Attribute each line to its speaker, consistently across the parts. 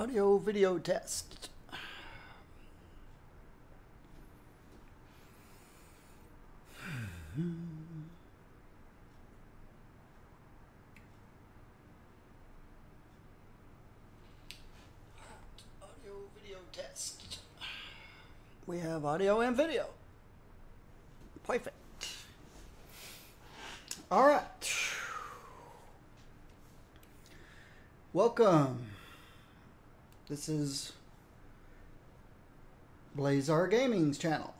Speaker 1: Audio video test. Audio video test. We have audio and video. Perfect. All right. Welcome. This is Blazar Gaming's channel.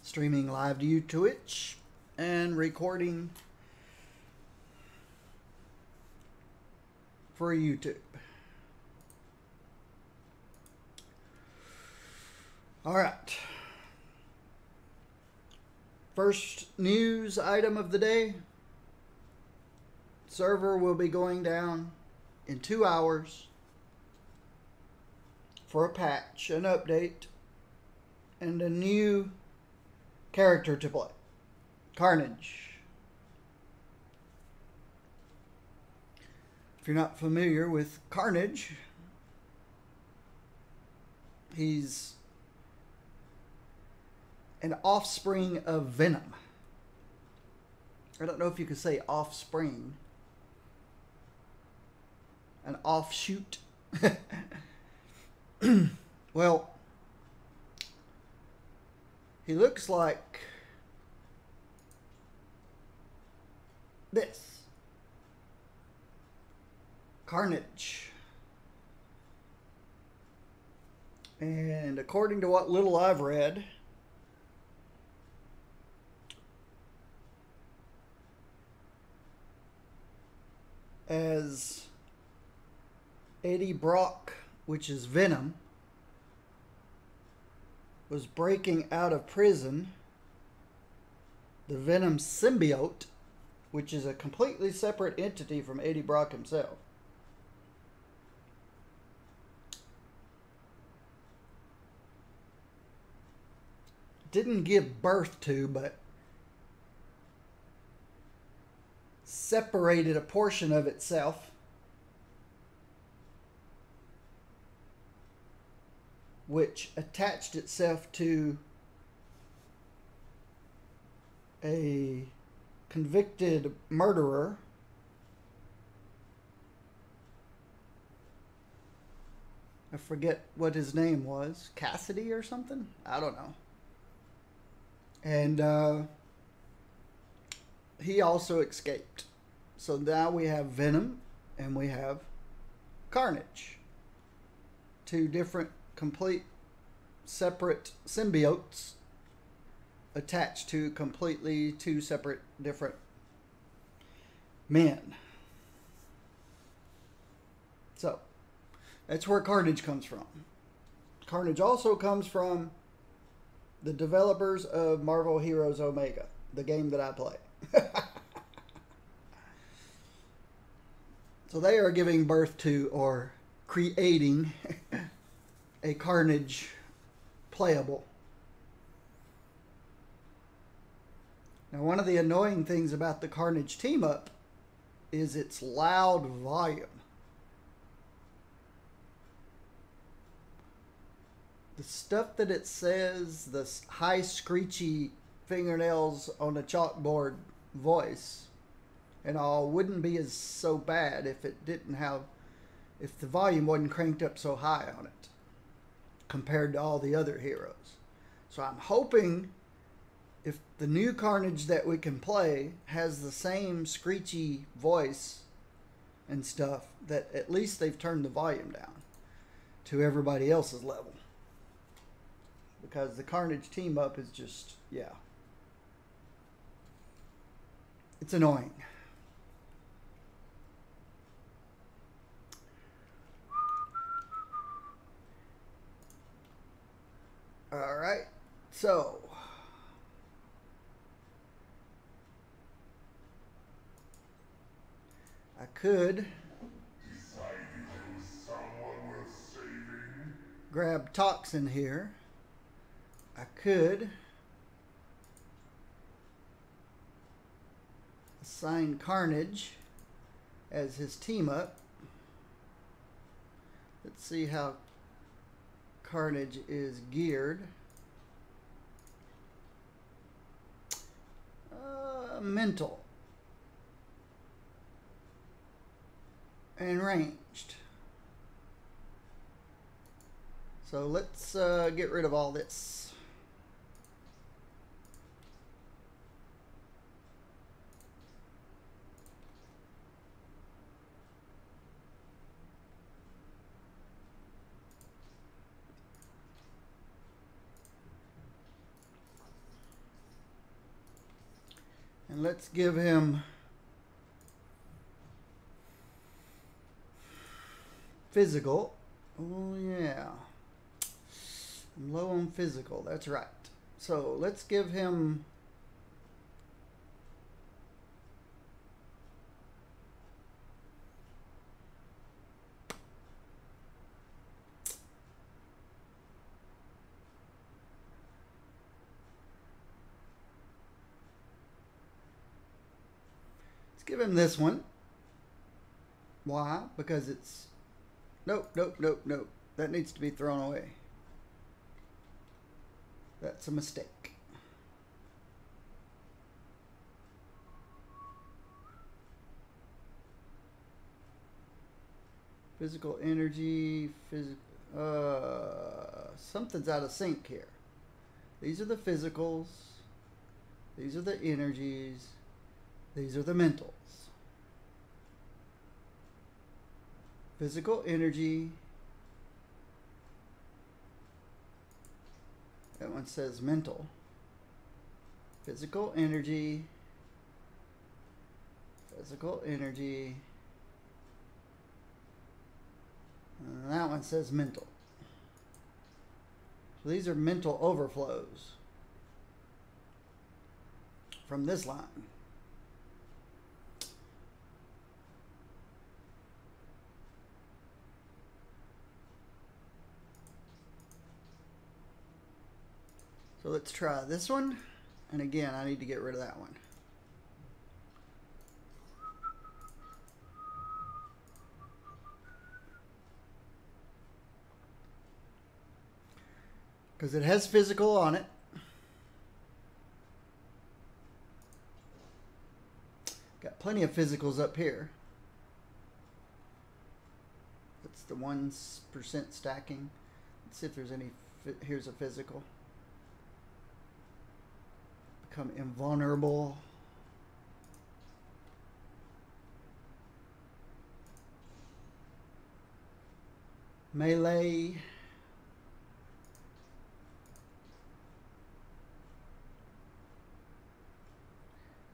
Speaker 1: Streaming live to Twitch and recording for YouTube. All right. First news item of the day. Server will be going down in 2 hours for a patch, an update, and a new character to play. Carnage. If you're not familiar with Carnage, he's an offspring of Venom. I don't know if you could say offspring. An offshoot. Well, he looks like this. Carnage. And according to what little I've read, as Eddie Brock, which is Venom, was breaking out of prison, the Venom symbiote, which is a completely separate entity from Eddie Brock himself, didn't give birth to, but separated a portion of itself, which attached itself to a convicted murderer. I forget what his name was. Cassidy or something? I don't know. And he also escaped. So now we have Venom and we have Carnage. Two different, complete, separate symbiotes attached to completely two separate, different men. So, that's where Carnage comes from. Carnage also comes from the developers of Marvel Heroes Omega, the game that I play. So they are giving birth to, or creating, a Carnage playable. Now, one of the annoying things about the Carnage team up is its loud volume. The stuff that it says, the high screechy fingernails on a chalkboard voice and all, wouldn't be as so bad if it didn't have, if the volume wasn't cranked up so high on it compared to all the other heroes. So I'm hoping if the new Carnage that we can play has the same screechy voice and stuff, that at least they've turned the volume down to everybody else's level. Because the Carnage team up is just, yeah. It's annoying. All right, so I could grab Toxin here. I could assign Carnage as his team up. Let's see how Carnage is geared. Mental and ranged. So let's get rid of all this. And let's give him physical. Oh yeah, I'm low on physical, that's right. So let's give him this one. Why? Because it's nope. That needs to be thrown away. That's a mistake. Physical energy, something's out of sync here. These are the physicals. These are the energies. These are the mentals. Physical energy. That one says mental. Physical energy. Physical energy. And that one says mental. So these are mental overflows from this line. So let's try this one. And again, I need to get rid of that one. Because it has physical on it. Got plenty of physicals up here. That's the 1% stacking. Let's see if there's any. Here's a physical. Become invulnerable. Melee.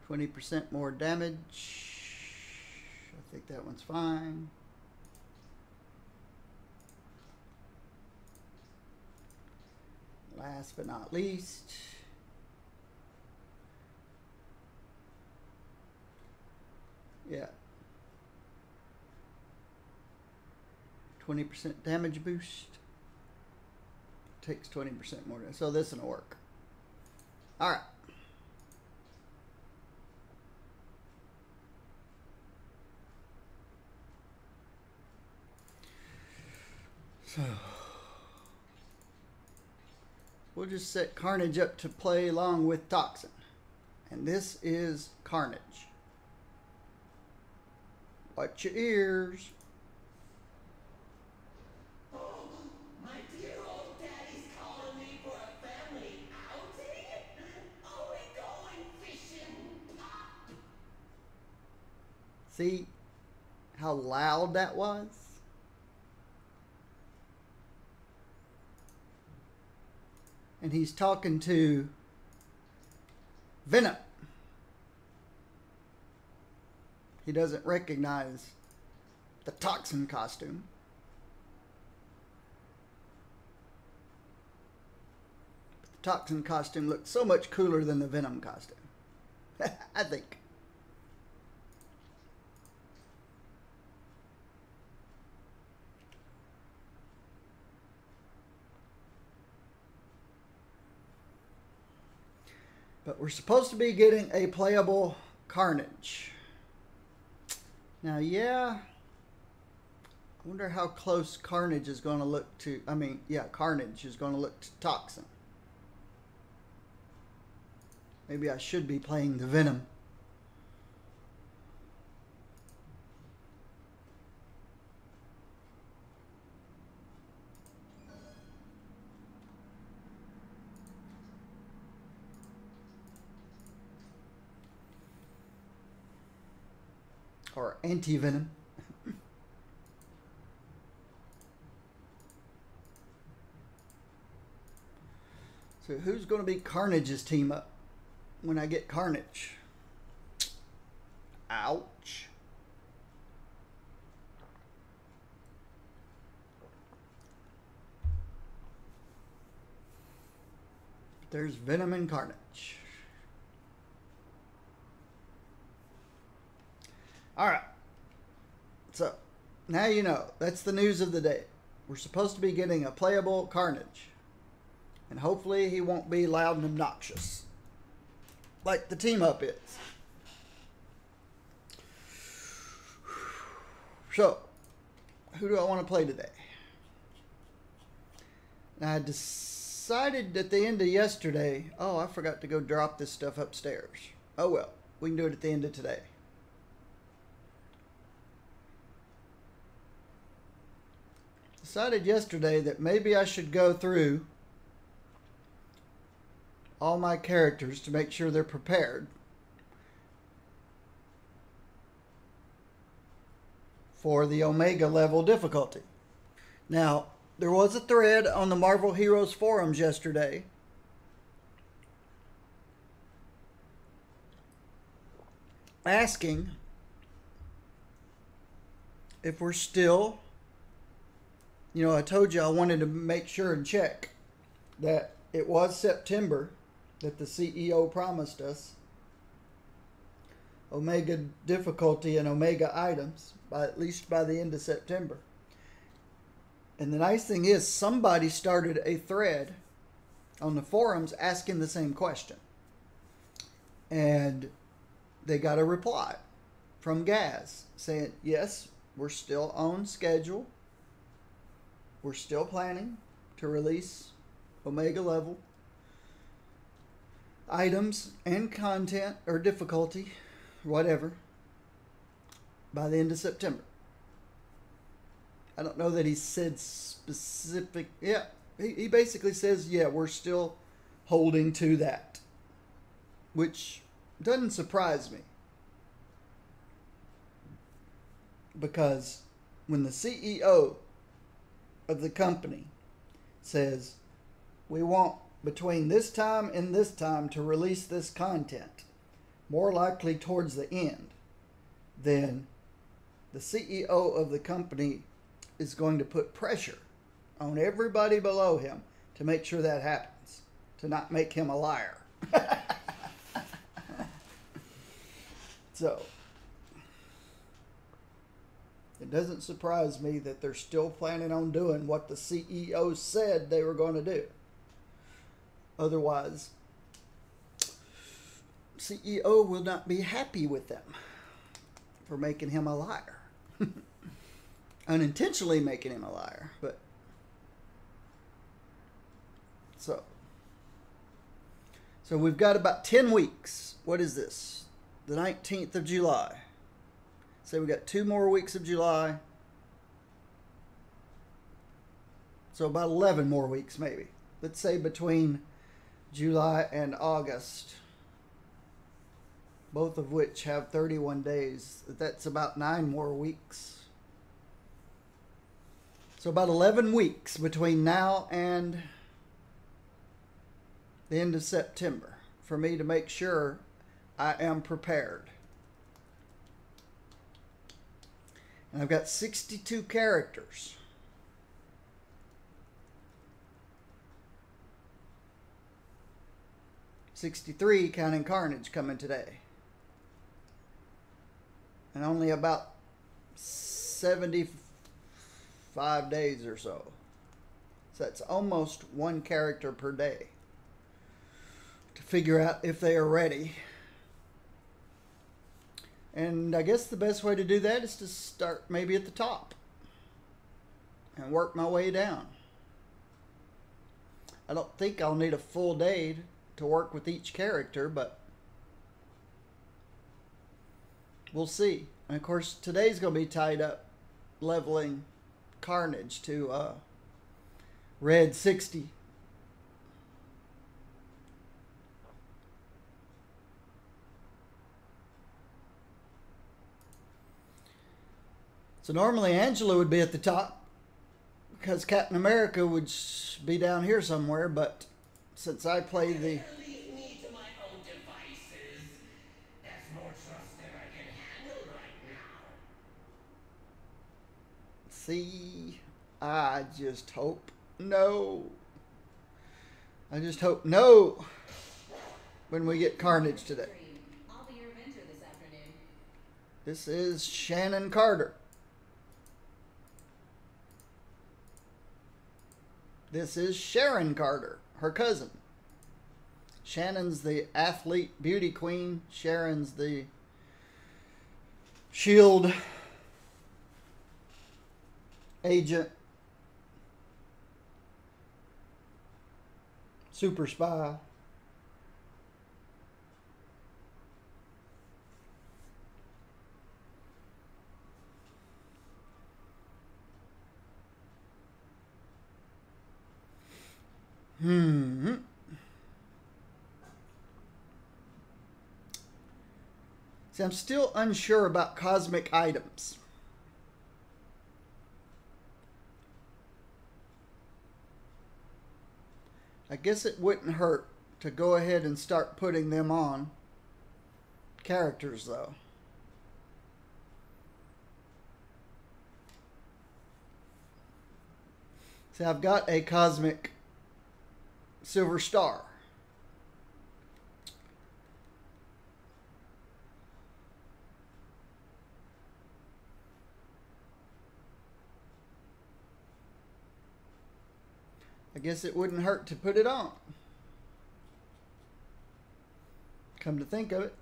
Speaker 1: %20 more damage. I think that one's fine. Last but not least, yeah, 20% damage boost. Takes 20% more. So this will work. All right. So we'll just set Carnage up to play along with Toxin. And this is Carnage. Watch your ears.
Speaker 2: Oh, my dear old daddy's calling me for a family outing? Are we going fishing, Pop?
Speaker 1: See how loud that was? And he's talking to Venom. He doesn't recognize the Toxin costume. But the Toxin costume looks so much cooler than the Venom costume. I think. But we're supposed to be getting a playable Carnage. Now, yeah, I wonder how close Carnage is going to look to. I mean, yeah, Carnage is going to look to Toxin. Maybe I should be playing the Venom. Or anti-Venom. So who's going to be Carnage's team up when I get Carnage? Ouch. There's Venom and Carnage. Alright. So, now you know. That's the news of the day. We're supposed to be getting a playable Carnage. And hopefully he won't be loud and obnoxious. Like the team up is. So, who do I want to play today? Now, I decided at the end of yesterday, oh, I forgot to go drop this stuff upstairs. Oh well, we can do it at the end of today. Decided yesterday that maybe I should go through all my characters to make sure they're prepared for the Omega level difficulty. Now, there was a thread on the Marvel Heroes forums yesterday asking if we're still, you know, I told you I wanted to make sure and check that it was September that the CEO promised us Omega difficulty and Omega items at least by the end of September. And the nice thing is somebody started a thread on the forums asking the same question. And they got a reply from Gaz saying, yes, we're still on schedule. We're still planning to release Omega level items and content or difficulty, whatever, by the end of September. I don't know that he said specific. Yeah, he basically says, yeah, we're still holding to that, which doesn't surprise me. Because when the CEO of the company says, we want between this time and this time to release this content, more likely towards the end, then the CEO of the company is going to put pressure on everybody below him to make sure that happens, to not make him a liar. So, it doesn't surprise me that they're still planning on doing what the CEO said they were going to do. Otherwise, CEO will not be happy with them for making him a liar. Unintentionally making him a liar, but so we've got about 10 weeks. What is this? The 19th of July. So we've got 2 more weeks of July. So about 11 more weeks maybe. Let's say between July and August, both of which have 31 days. That's about 9 more weeks. So about 11 weeks between now and the end of September for me to make sure I am prepared. And I've got 62 characters. $63 counting Carnage coming today. And only about 75 days or so. So that's almost 1 character per day to figure out if they are ready And I guess the best way to do that is to start maybe at the top and work my way down. I don't think I'll need a full day to work with each character, but we'll see. And of course, today's going to be tied up leveling Carnage to Red 60. So normally Angela would be at the top because Captain America would be down here somewhere, but since I play the...
Speaker 2: Leave me to my own devices. That's more trust than I can handle right now.
Speaker 1: See, I just hope no. I just hope no when we get Carnage today.
Speaker 3: I'll be your Avenger this afternoon.
Speaker 1: This is Shannon Carter. This is Sharon Carter, her cousin. Shannon's the athlete beauty queen. Sharon's the SHIELD agent, super spy. See, I'm still unsure about cosmic items. I guess it wouldn't hurt to go ahead and start putting them on characters, though. See, I've got a cosmic Silver Star. I guess it wouldn't hurt to put it on. Come to think of it.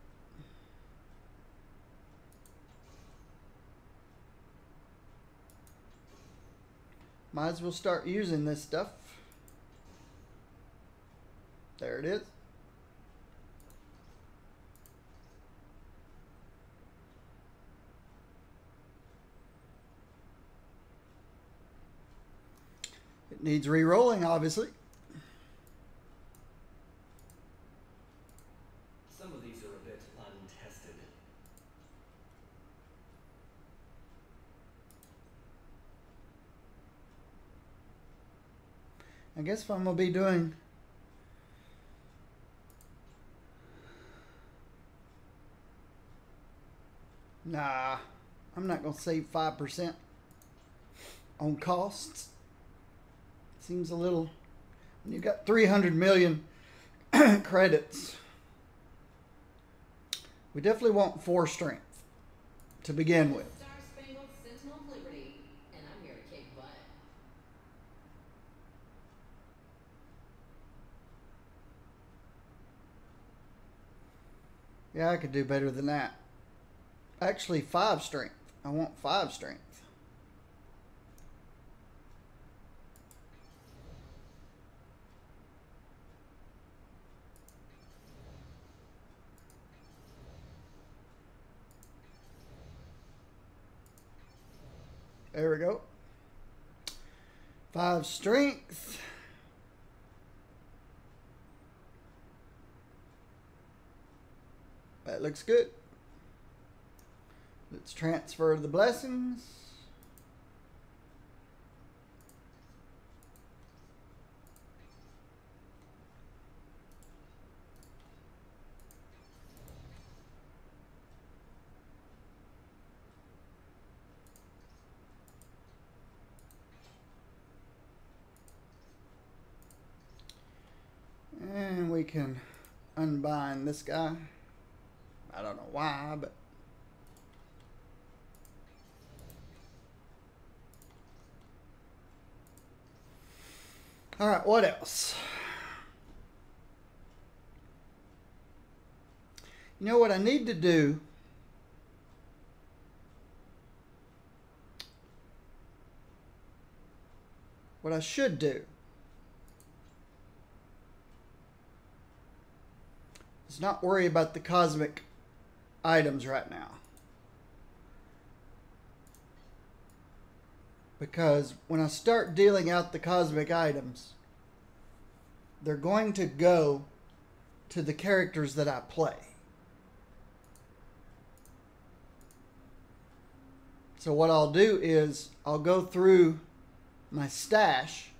Speaker 1: Might as well start using this stuff. There it is. It needs re-rolling, obviously.
Speaker 4: Some of these are a bit untested.
Speaker 1: I guess if I'm going to be doing nah, I'm not going to save 5% on costs. Seems a little, when you got 300 million credits. We definitely want 4 strength to begin with.
Speaker 3: Star Spangled Sentinel of Liberty, and I'm here to kick butt.
Speaker 1: Yeah, I could do better than that. Actually, 5 strength. I want 5 strength. There we go. 5 strength. That looks good. Let's transfer the blessings. And we can unbind this guy. I don't know why, but all right, what else? You know what I need to do what I should do is not worry about the cosmic items right now. Because when I start dealing out the cosmic items, they're going to go to the characters that I play. So what I'll do is I'll go through my stash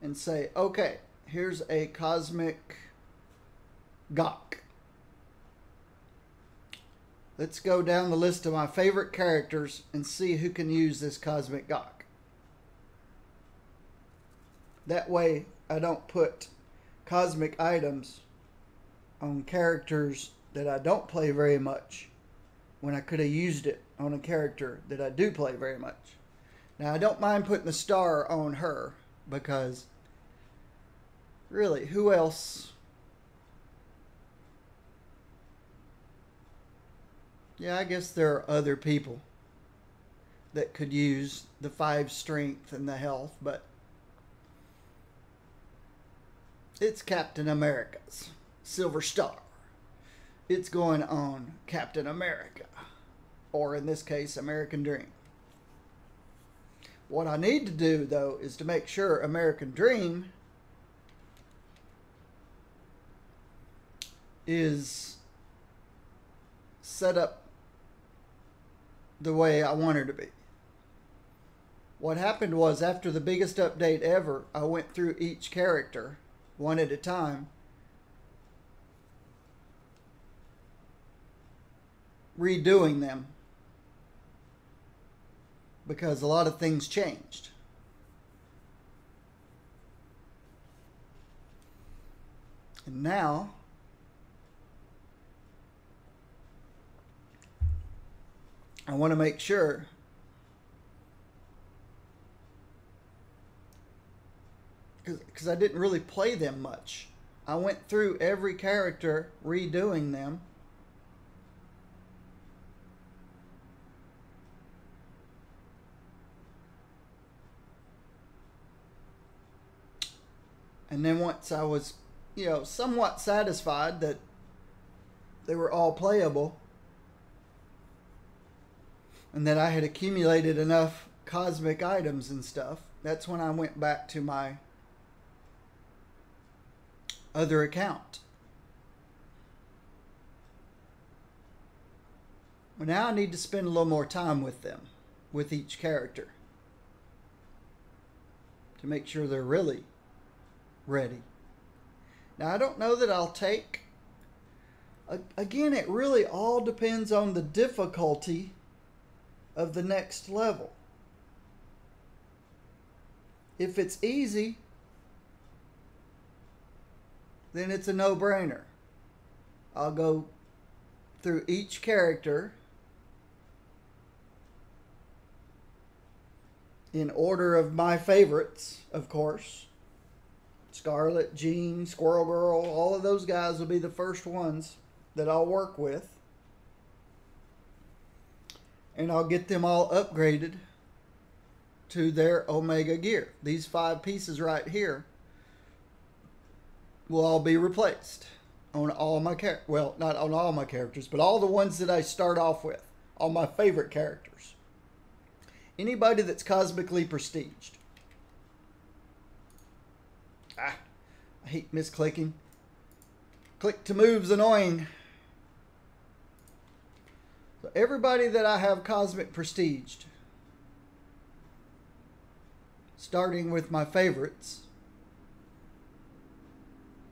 Speaker 1: and say, okay, here's a cosmic Gok. Let's go down the list of my favorite characters and see who can use this cosmic Gok. That way I don't put cosmic items on characters that I don't play very much when I could have used it on a character that I do play very much. Now, I don't mind putting the star on her because really, who else? Yeah, I guess there are other people that could use the 5 strength and the health, but it's Captain America's Silver Star. It's going on Captain America, or in this case, American Dream. What I need to do, though, is to make sure American Dream is set up the way I want her to be. What happened was, after the biggest update ever, I went through each character one at a time, redoing them, because a lot of things changed. And now I want to make sure because I didn't really play them much. I went through every character redoing them. And then once I was, somewhat satisfied that they were all playable and that I had accumulated enough cosmic items and stuff, that's when I went back to my other account. Well, now I need to spend a little more time with them, with each character, to make sure they're really ready. Now, I don't know that I'll take... Again, it really all depends on the difficulty of the next level. If it's easy, then it's a no-brainer. I'll go through each character in order of my favorites, of course. Scarlet, Jean, Squirrel Girl, all of those guys will be the first ones that I'll work with. And I'll get them all upgraded to their Omega gear. These 5 pieces right here will all be replaced on all my characters. Well, not on all my characters, but all the ones that I start off with. All my favorite characters. Anybody that's cosmically prestiged. I hate misclicking. Click to move's annoying. So everybody that I have cosmic prestiged, starting with my favorites,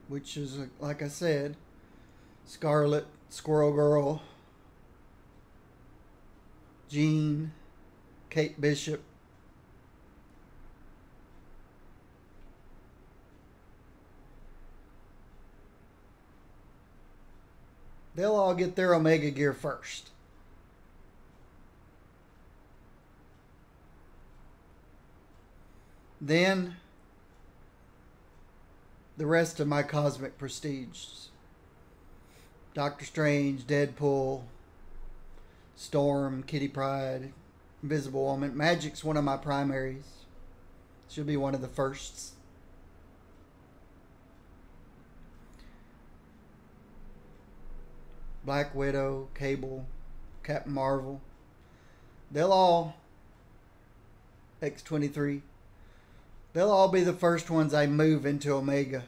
Speaker 1: which is, like I said, Scarlet, Squirrel Girl, Jean, Kate Bishop, they'll all get their Omega gear first. Then the rest of my cosmic prestiges. Doctor Strange, Deadpool, Storm, Kitty Pryde, Invisible Woman. Magic's one of my primaries. She'll be one of the firsts. Black Widow, Cable, Captain Marvel. They'll all, X-23, they'll all be the first ones I move into Omega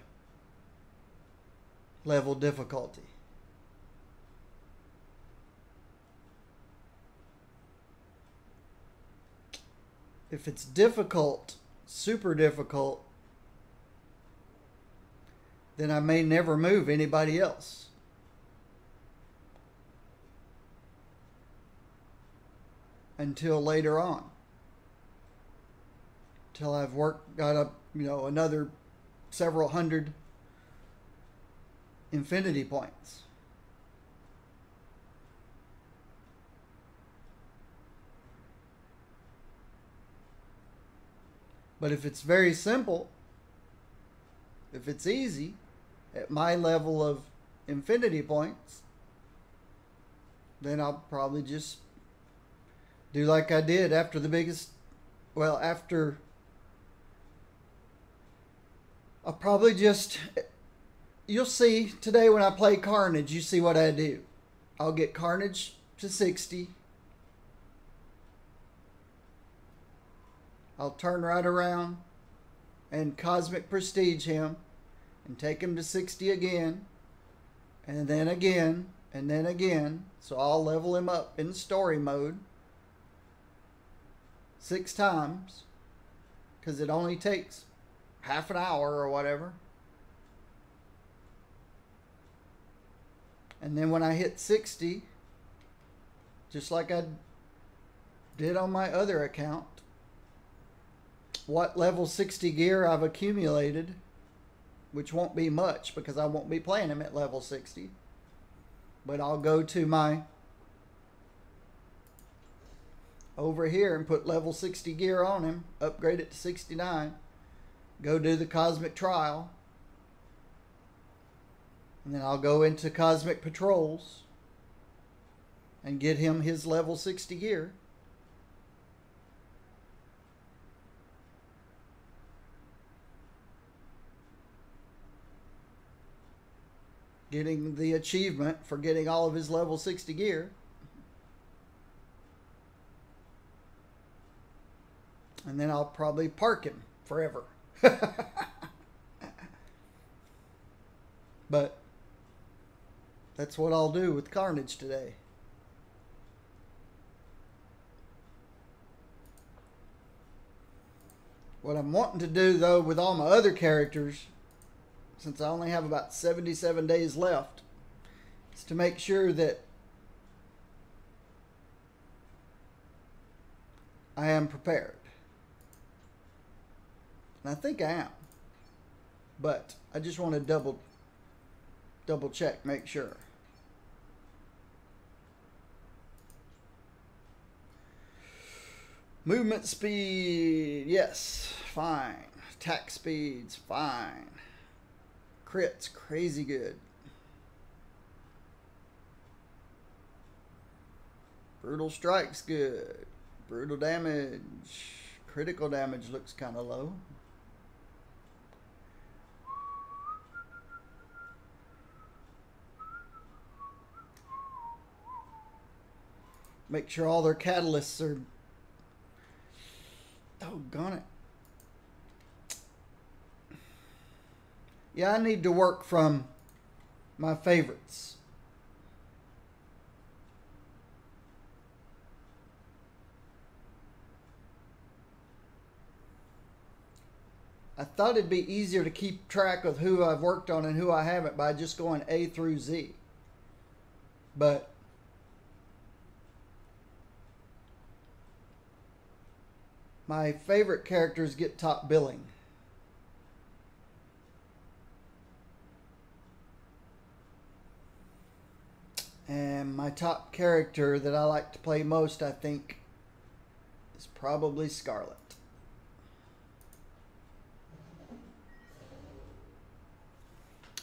Speaker 1: level difficulty. If it's difficult, super difficult, then I may never move anybody else. Until later on. Till I've got up, another several hundred infinity points. But if it's very simple, if it's easy, at my level of infinity points, then I'll probably just do like I did after I'll probably just, you'll see today when I play Carnage, you see what I do. I'll get Carnage to 60. I'll turn right around and Cosmic Prestige him and take him to 60 again, and then again, and then again. So I'll level him up in story mode 6 times, because it only takes half an hour or whatever. And then when I hit 60, just like I did on my other account, what level 60 gear I've accumulated, which won't be much because I won't be playing him at level 60, but I'll go to my over here and put level 60 gear on him, upgrade it to 69, go do the Cosmic Trial, and then I'll go into Cosmic Patrols and get him his level 60 gear. Getting the achievement for getting all of his level 60 gear. And then I'll probably park him forever. But that's what I'll do with Carnage today. What I'm wanting to do, though, with all my other characters, since I only have about 77 days left, is to make sure that I am prepared. And I think I am. But I just want to double check, make sure. Movement speed, yes, fine. Attack speed's fine. Crits, crazy good. Brutal strike's good. Brutal damage. Critical damage looks kind of low. Make sure all their catalysts are... Doggone it. Yeah, I need to work from my favorites. I thought it'd be easier to keep track of who I've worked on and who I haven't by just going A through Z. But my favorite characters get top billing. And my top character that I like to play most, I think, is probably Scarlet.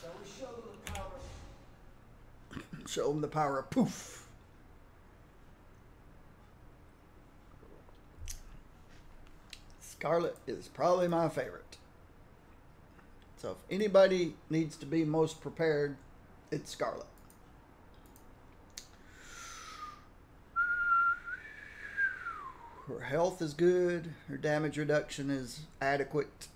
Speaker 2: Shall we show them the power?
Speaker 1: Show them the power of poof. Scarlet is probably my favorite. So if anybody needs to be most prepared, it's Scarlet. Her health is good. Her damage reduction is adequate.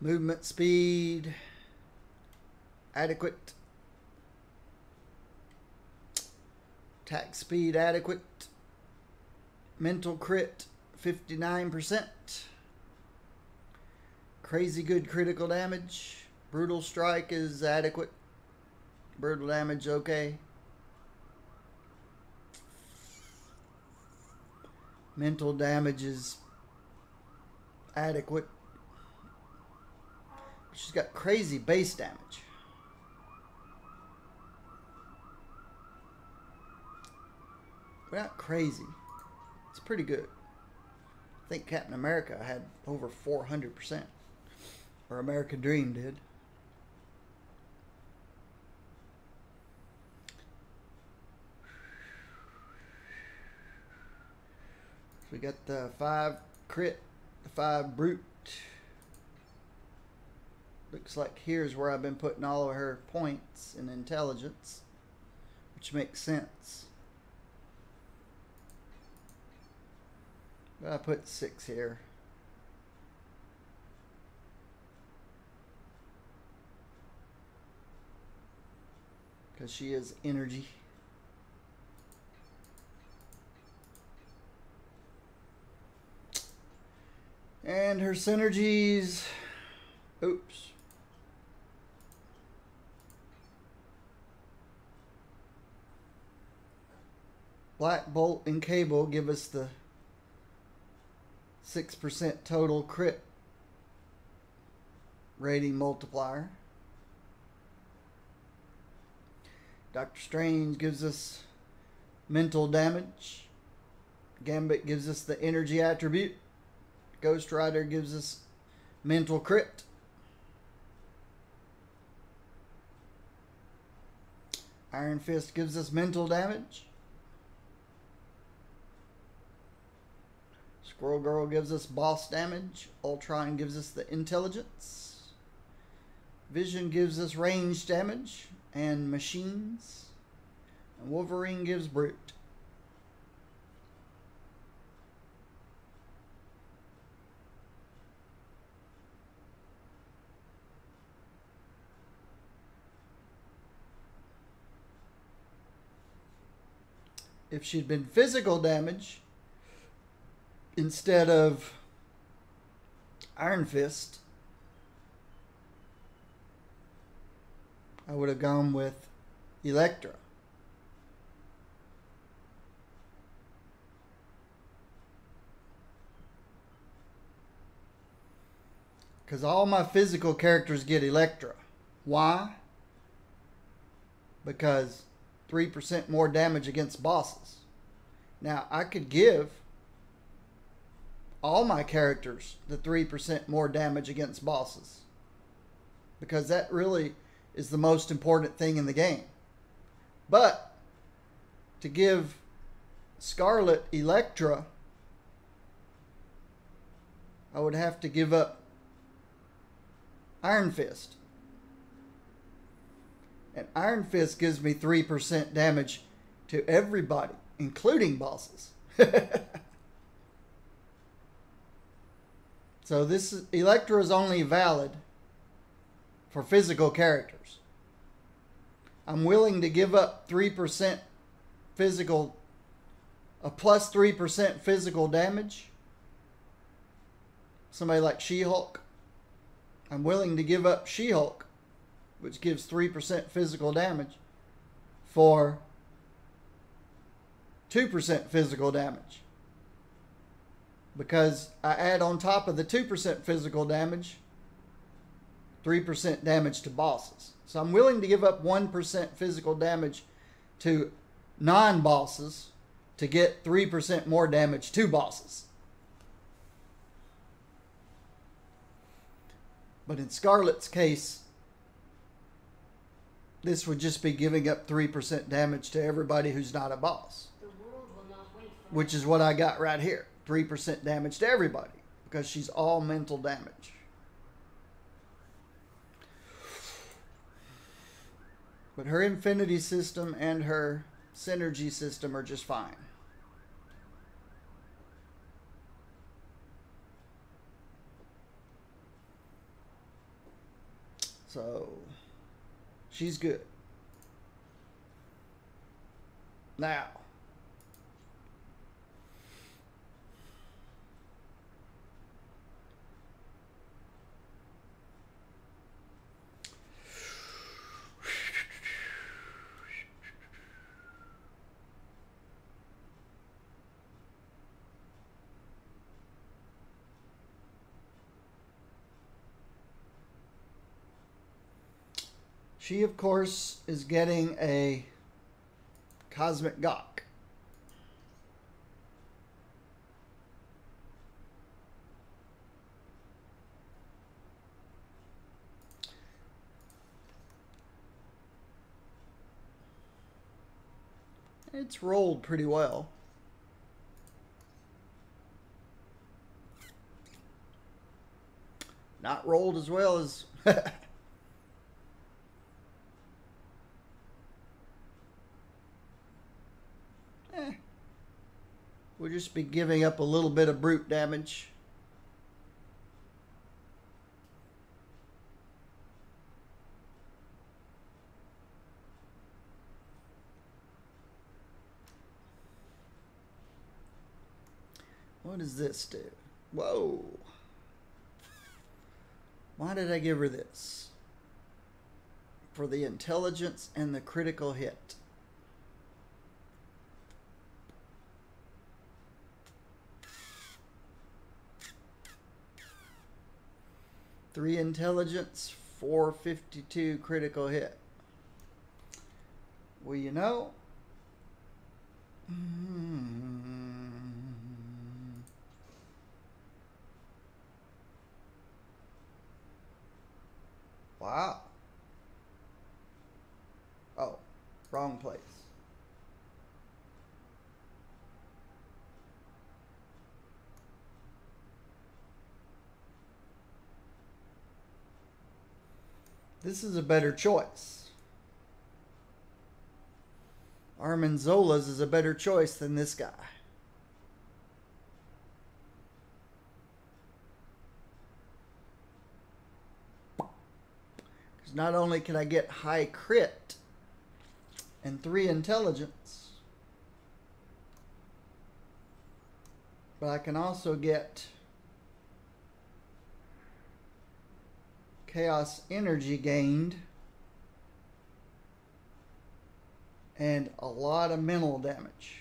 Speaker 1: Movement speed, adequate. Attack speed, adequate. Mental crit, 59%. Crazy good critical damage. Brutal strike is adequate. Brutal damage, okay. Mental damage is adequate. She's got crazy base damage. But not crazy. It's pretty good. I think Captain America had over 400%. Or American Dream did. So we got the 5 crit, the 5 brute. Looks like here's where I've been putting all of her points in intelligence, which makes sense. But I put 6 here. Because she is energy. And her synergies. Oops. Black Bolt and Cable give us the 6% total crit rating multiplier. Doctor Strange gives us mental damage. Gambit gives us the energy attribute. Ghost Rider gives us mental crit. Iron Fist gives us mental damage. Squirrel Girl gives us boss damage. Ultron gives us the intelligence. Vision gives us range damage and machines. And Wolverine gives brute. If she'd been physical damage instead of Iron Fist, I would have gone with Elektra. Because all my physical characters get Elektra. Why? Because 3% more damage against bosses. Now, I could give all my characters the 3% more damage against bosses, because that really is the most important thing in the game. But to give Scarlet Elektra, I would have to give up Iron Fist. And Iron Fist gives me 3% damage to everybody, including bosses. So this is, Elektra is only valid for physical characters. I'm willing to give up 3% physical, a plus 3% physical damage. Somebody like She-Hulk. I'm willing to give up She-Hulk, which gives 3% physical damage, for 2% physical damage. Because I add on top of the 2% physical damage, 3% damage to bosses. So I'm willing to give up 1% physical damage to non-bosses to get 3% more damage to bosses. But in Scarlet's case, this would just be giving up 3% damage to everybody who's not a boss.
Speaker 3: The world will not wait for
Speaker 1: Which is what I got right here. 3% damage to everybody. Because she's all mental damage. But her infinity system and her synergy system are just fine. So, she's good. Now, she, of course, is getting a Cosmic Gawk. It's rolled pretty well. Not rolled as well as... We'll just be giving up a little bit of brute damage. What does this do? Whoa. Why did I give her this? For the intelligence and the critical hit. Three intelligence, 452 critical hit. Well, you know. Wow. Oh, wrong place. This is a better choice. Armanzola's is a better choice than this guy. Because not only can I get high crit and 3 intelligence, but I can also get chaos energy gained and a lot of mental damage.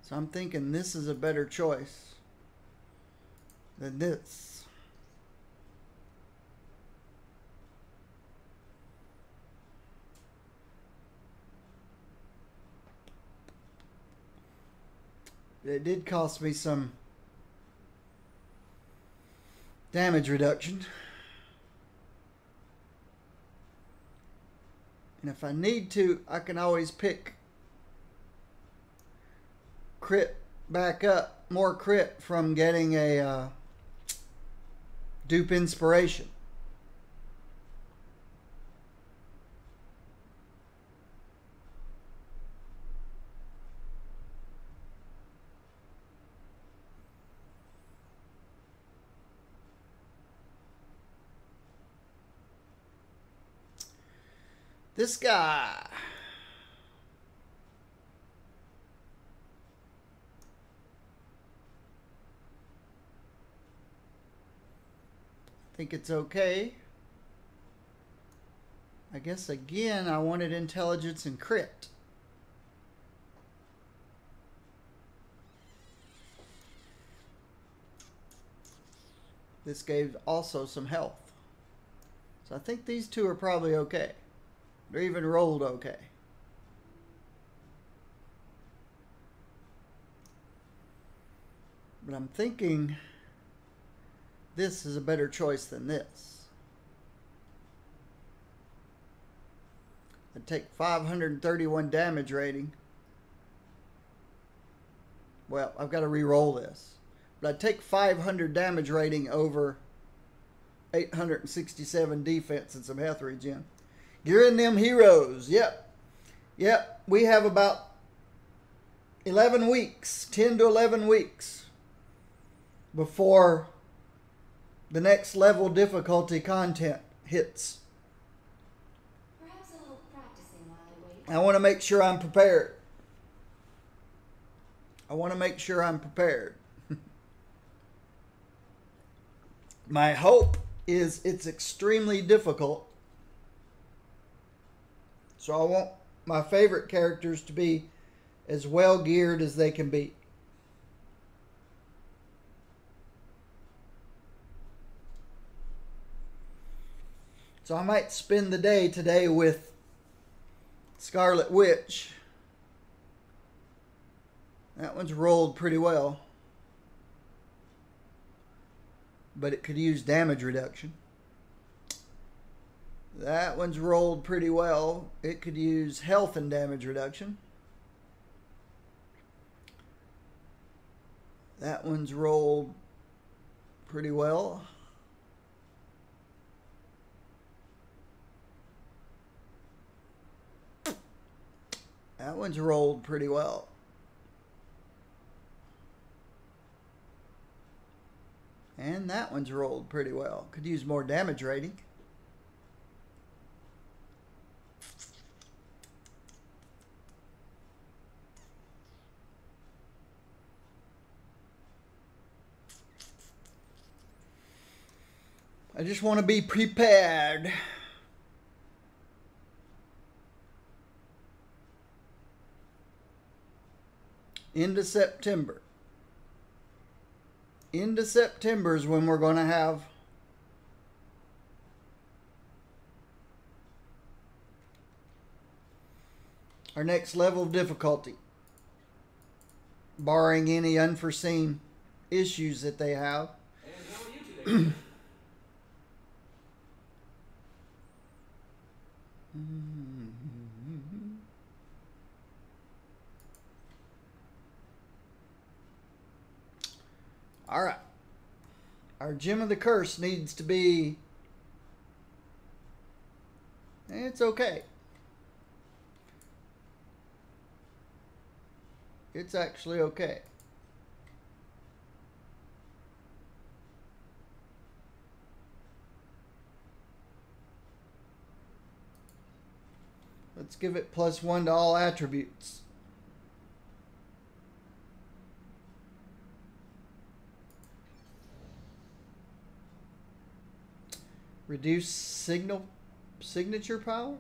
Speaker 1: So I'm thinking this is a better choice than this. It did cost me some damage reduction. And if I need to, I can always pick crit back up, more crit from getting a dupe inspiration. This guy. Think it's okay. I guess again I wanted intelligence and crit. This gave also some health. So I think these two are probably okay. They're even rolled okay. But I'm thinking this is a better choice than this. I'd take 531 damage rating. Well, I've got to re-roll this. But I'd take 500 damage rating over 867 defense and some health regen. You're in them heroes. Yep. Yep. We have about 11 weeks, 10 to 11 weeks before the next level difficulty content hits.
Speaker 3: Perhaps a little practicing while I wait.
Speaker 1: I want to make sure I'm prepared. I want to make sure I'm prepared. My hope is it's extremely difficult. So I want my favorite characters to be as well geared as they can be. So I might spend the day today with Scarlet Witch. That one's rolled pretty well. But it could use damage reduction. That one's rolled pretty well. It could use health and damage reduction. That one's rolled pretty well. That one's rolled pretty well. And that one's rolled pretty well. Could use more damage rating. I just want to be prepared. Into September. Into September is when we're going to have our next level of difficulty, barring any unforeseen issues that they have.
Speaker 4: And how are you today?
Speaker 1: All right. Our Gem of the Curse needs to be... It's okay. It's actually okay. Let's give it +1 to all attributes. Reduce signature powers.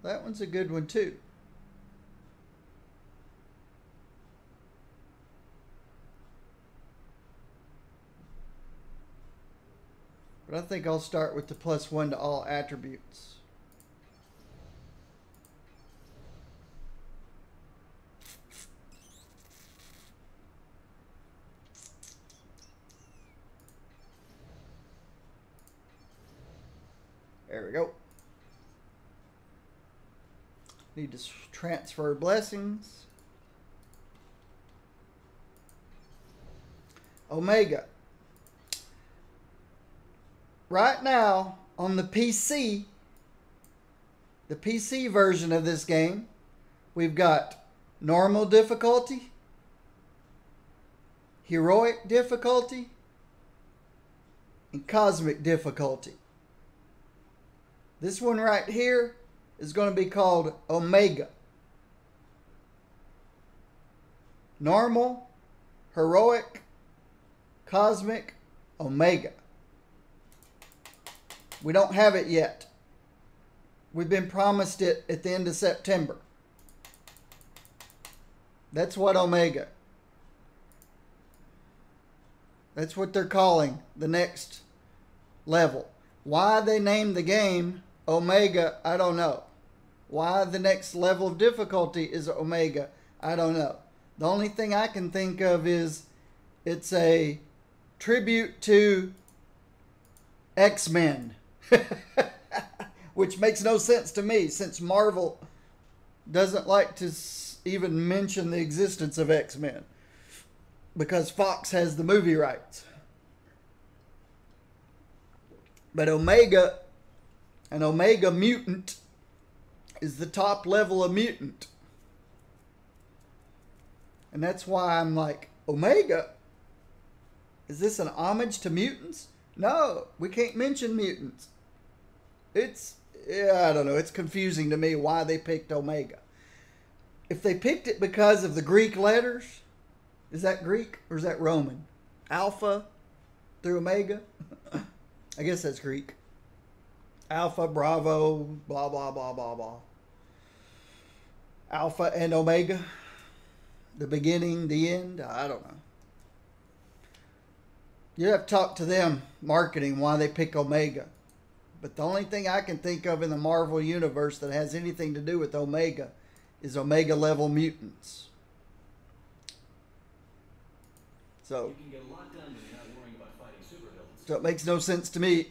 Speaker 1: That one's a good one too. But I think I'll start with the +1 to all attributes. There we go. Need to transfer blessings. Omega. Right now, on the PC version of this game, we've got normal difficulty, heroic difficulty, and cosmic difficulty. This one right here is going to be called Omega. Normal, heroic, cosmic, Omega. We don't have it yet. We've been promised it at the end of September. That's what Omega. That's what they're calling the next level. Why they named the game Omega, I don't know. Why the next level of difficulty is Omega, I don't know. The only thing I can think of is it's a tribute to X-Men. Which makes no sense to me, since Marvel doesn't like to even mention the existence of X-Men, because Fox has the movie rights. But Omega, an Omega mutant, is the top level of mutant. And that's why I'm like, Omega? Is this an homage to mutants? No, we can't mention mutants. I don't know, it's confusing to me why they picked Omega. If they picked it because of the Greek letters, is that Greek or is that Roman? Alpha through Omega? I guess that's Greek. Alpha, Bravo, blah, blah, blah, blah, blah. Alpha and Omega. The beginning, the end. I don't know. You have to talk to them, marketing, why they pick Omega. But the only thing I can think of in the Marvel Universe that has anything to do with Omega is Omega level mutants. So,
Speaker 4: You can get a lot done when you're not worrying about fighting supervillains.
Speaker 1: so it makes no sense to me.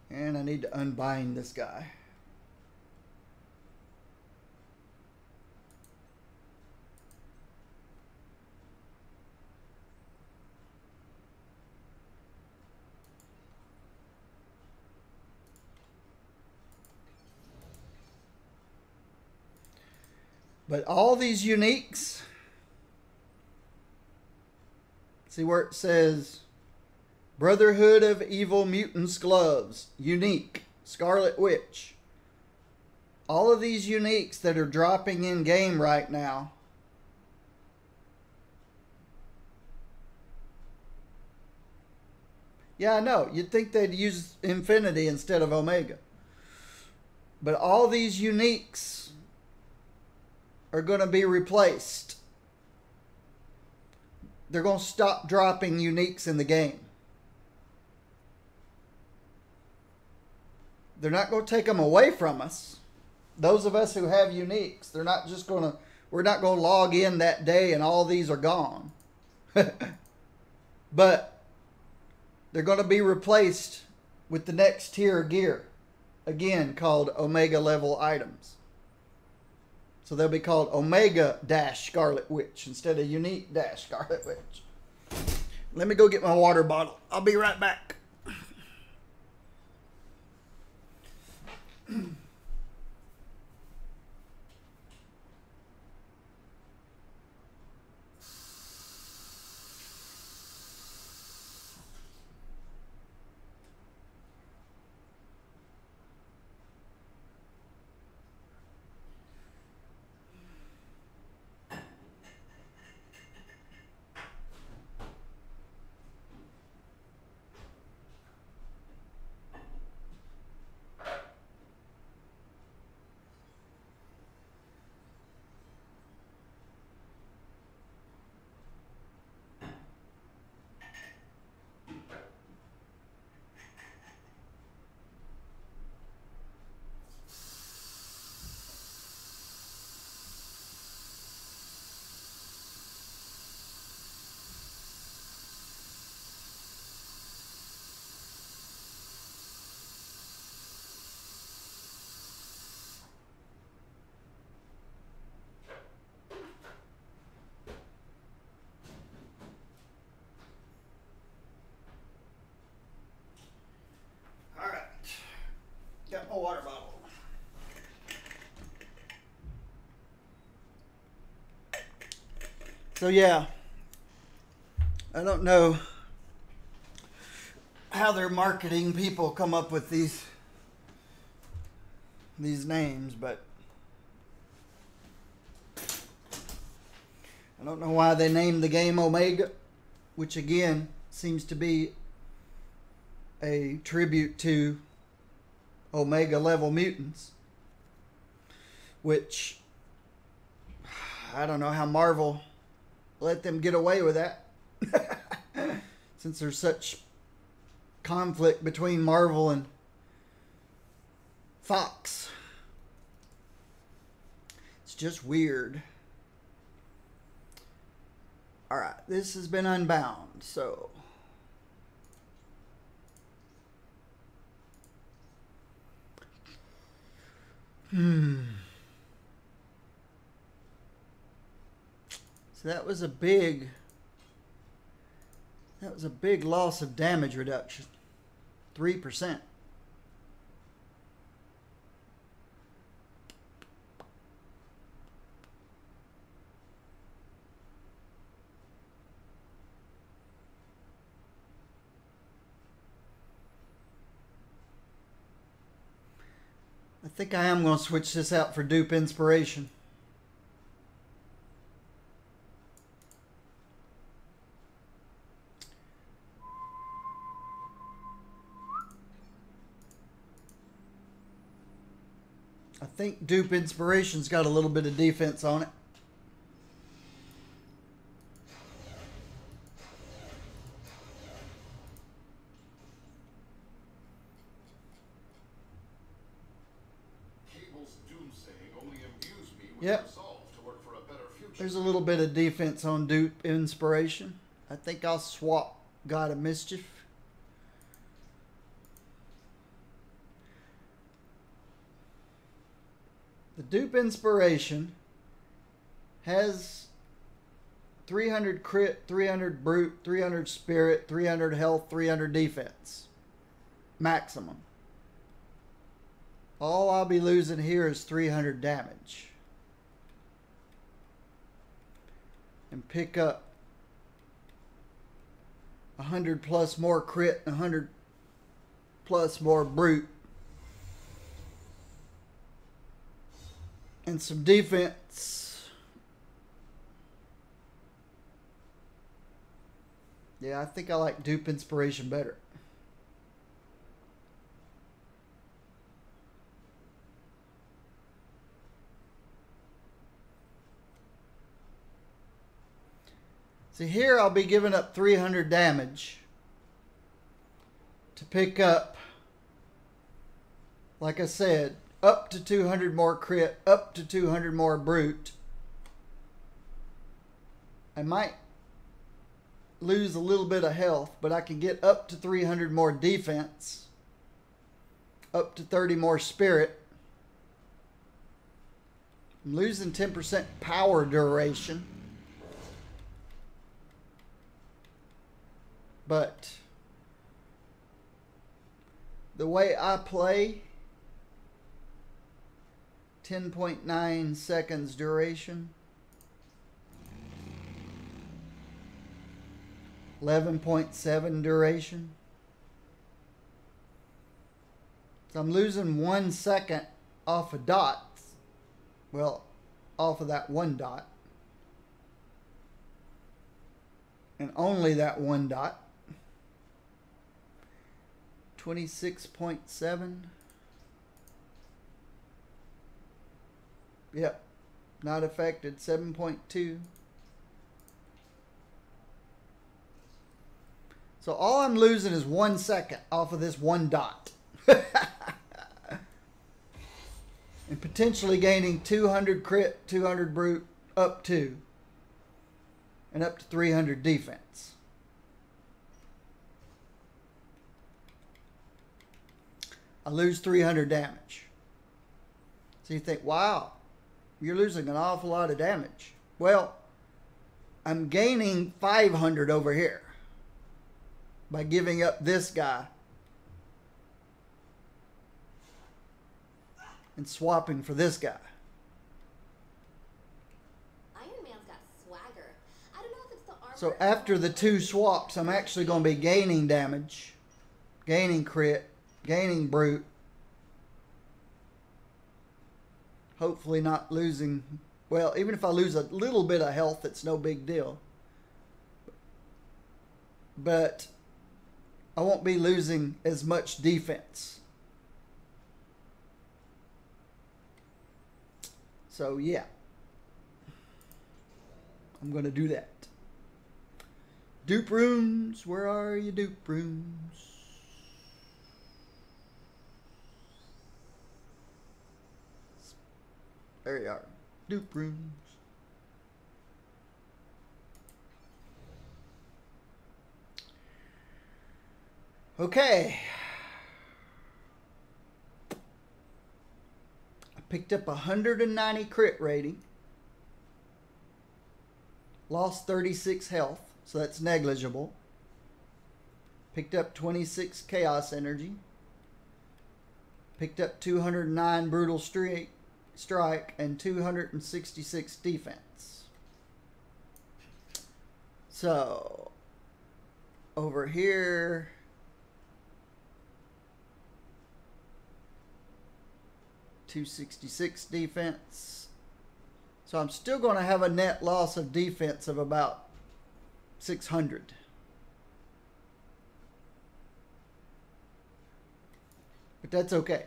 Speaker 1: And I need to unbind this guy. But all these uniques, see where it says Brotherhood of Evil Mutants Gloves, unique, Scarlet Witch. All of these uniques that are dropping in game right now Yeah, I know. You'd think they'd use Infinity instead of Omega. But all these uniques are going to be replaced. They're going to stop dropping uniques in the game. They're not going to take them away from us. Those of us who have uniques, they're not just going to, we're not going to log in that day and all these are gone. But they're going to be replaced with the next tier of gear. Again, called Omega level items. So they'll be called Omega Scarlet Witch instead of Unique Scarlet Witch. Let me go get my water bottle. I'll be right back. Got my water bottle. So yeah, I don't know how their marketing people come up with these names, but I don't know why they named the game Omega, which again seems to be a tribute to Omega level mutants, which I don't know how Marvel let them get away with that since there's such conflict between Marvel and Fox. just weird. Alright, this has been unbound, so. So that was a big loss of damage reduction. 3%. I think I am going to switch this out for dupe inspiration. I think dupe inspiration's got a little bit of defense on it. Yep. There's a little bit of defense on dupe inspiration. I think I'll swap God of Mischief. The dupe inspiration has 300 crit, 300 brute, 300 spirit, 300 health, 300 defense. Maximum. All I'll be losing here is 300 damage. And pick up 100 plus more crit and 100 plus more brute. And some defense. Yeah, I think I like dupe inspiration better. See, here I'll be giving up 300 damage to pick up, like I said, up to 200 more crit, up to 200 more brute. I might lose a little bit of health, but I can get up to 300 more defense, up to 30 more spirit. I'm losing 10% power duration. But the way I play, 10.9 seconds duration, 11.7 duration. So I'm losing 1 second off of dots. Well, off of that one dot. And only that one dot. 26.7. Yep. Not affected. 7.2. So all I'm losing is 1 second off of this one dot. And potentially gaining 200 crit, 200 brute, up to. And up to 300 defense. I lose 300 damage. So you think, wow, you're losing an awful lot of damage. Well, I'm gaining 500 over here by giving up this guy and swapping for this guy.
Speaker 5: Iron Man's got swagger. I don't know if it's the armor.
Speaker 1: So after the two swaps, I'm actually going to be gaining damage, gaining crit, gaining brute. Hopefully not losing. Well, even if I lose a little bit of health, it's no big deal. But I won't be losing as much defense. So yeah, I'm going to do that. Dupe runes, where are you, dupe runes? There you are. Dupe rooms. Okay. I picked up 190 crit rating. Lost 36 health, so that's negligible. Picked up 26 chaos energy. Picked up 209 brutal strike and 266 defense. So over here, $266 defense. So I'm still going to have a net loss of defense of about 600. But that's okay.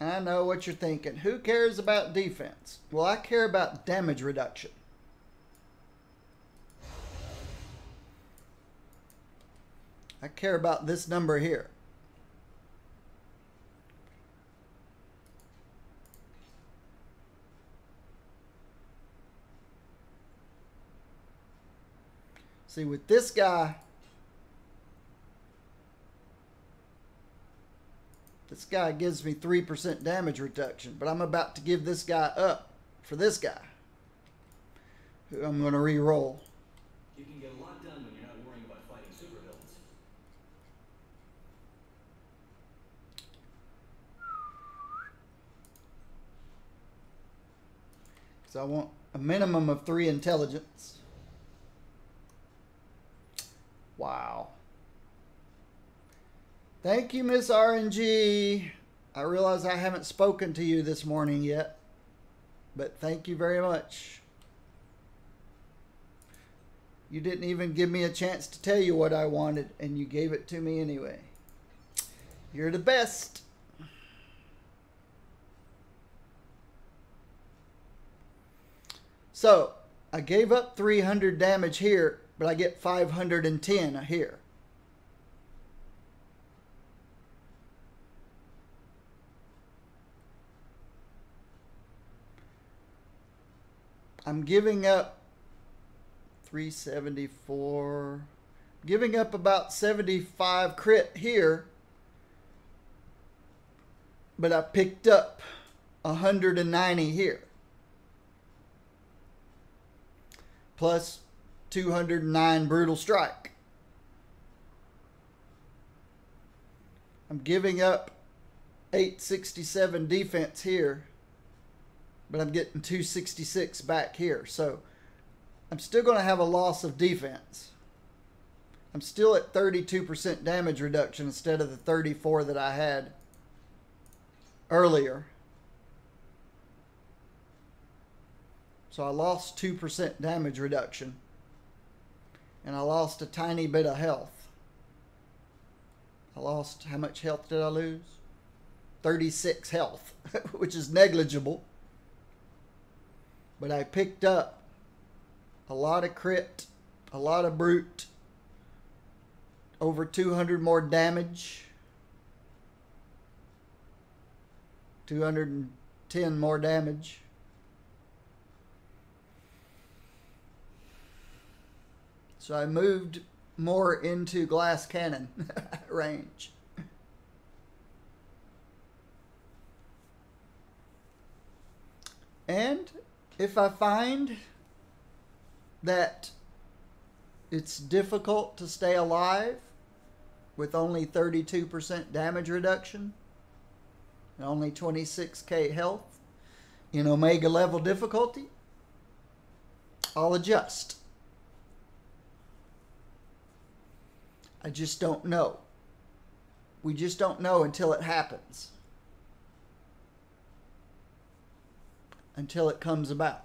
Speaker 1: I know what you're thinking. Who cares about defense? Well, I care about damage reduction. I care about this number here. See, with this guy, this guy gives me 3% damage reduction, but I'm about to give this guy up for this guy, who I'm going to re-roll.
Speaker 4: You can get a lot done when you're not worrying about fighting supervillains.
Speaker 1: So I want a minimum of 3 intelligence. Wow. Thank you, Miss RNG. I realize I haven't spoken to you this morning yet, but thank you very much. You didn't even give me a chance to tell you what I wanted, and you gave it to me anyway. You're the best. So, I gave up 300 damage here, but I get 510 here. I'm giving up 374, giving up about 75 crit here, but I picked up 190 here. Plus 209 brutal strike. I'm giving up 867 defense here, but I'm getting 266 back here. So I'm still going to have a loss of defense. I'm still at 32% damage reduction instead of the 34 that I had earlier. So I lost 2% damage reduction. And I lost a tiny bit of health. I lost, how much health did I lose? 36 health, which is negligible. But I picked up a lot of crit, a lot of brute, over 200 more damage, 210 more damage. So I moved more into glass cannon range. And if I find that it's difficult to stay alive with only 32% damage reduction and only 26k health in Omega level difficulty, I'll adjust. I just don't know. We just don't know until it happens. Until it comes about.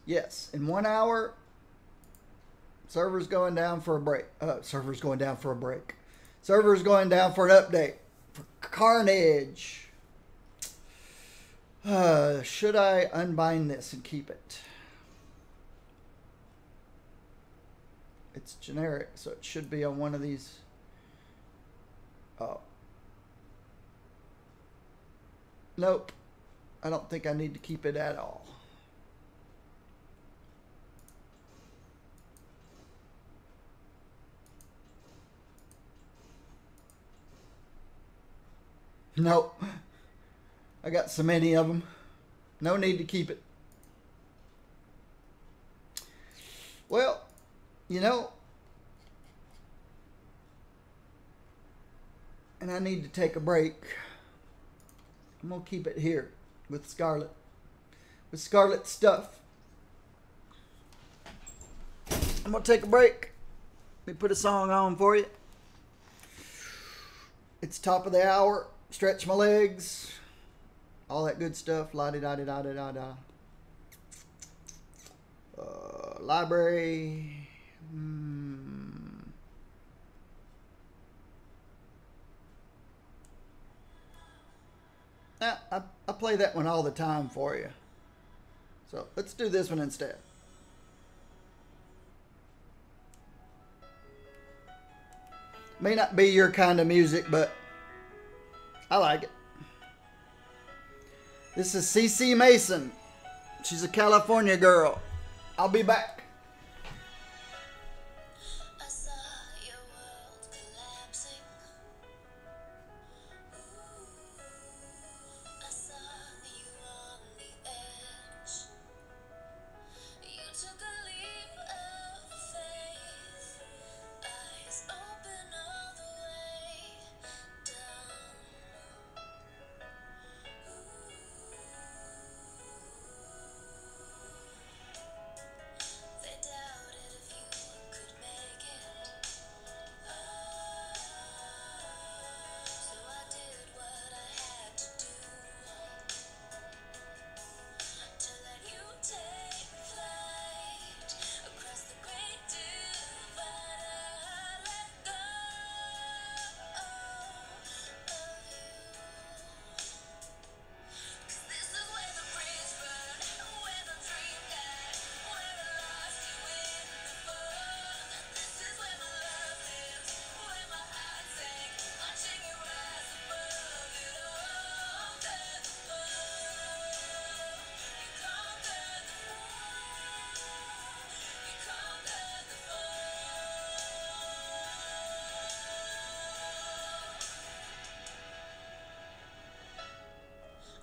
Speaker 1: Yes, in 1 hour, Server's going down for a break. Server's going down for a break. Server's going down for an update. For Carnage. Should I unbind this and keep it? It's generic, so it should be on one of these. Oh. Nope. I don't think I need to keep it at all. Nope. I got so many of them. No need to keep it. Well, you know, and I need to take a break. I'm going to keep it here with Scarlet. With Scarlet stuff. I'm going to take a break. Let me put a song on for you. It's top of the hour. Stretch my legs. All that good stuff. La-di-da-di-da-di-da-da. Library. I play that one all the time for you. So let's do this one instead. May not be your kind of music, but I like it. This is CC Mason. She's a California girl. I'll be back.
Speaker 6: I saw your world collapsing. I saw you on the edge. You took a leap of faith. Eyes open all the way down. They doubted if you could make it. So I did what I had to do to let you take flight across the great divide. I let go of you. 'Cause this is where the bridge burned, where the dream died, where I lost you in the fog. This is where my love lives, where my heart sank, watching you rise above it all. Conquer the fall. You conquered the fall. You conquered the fall.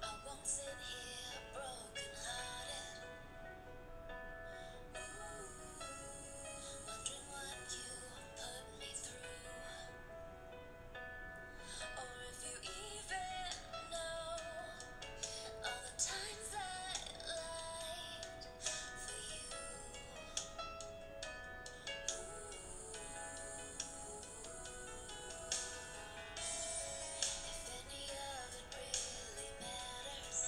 Speaker 6: I won't sit here broken hearted, wondering what you put me through, or if you even know all the times I lied for you. If any of it really matters,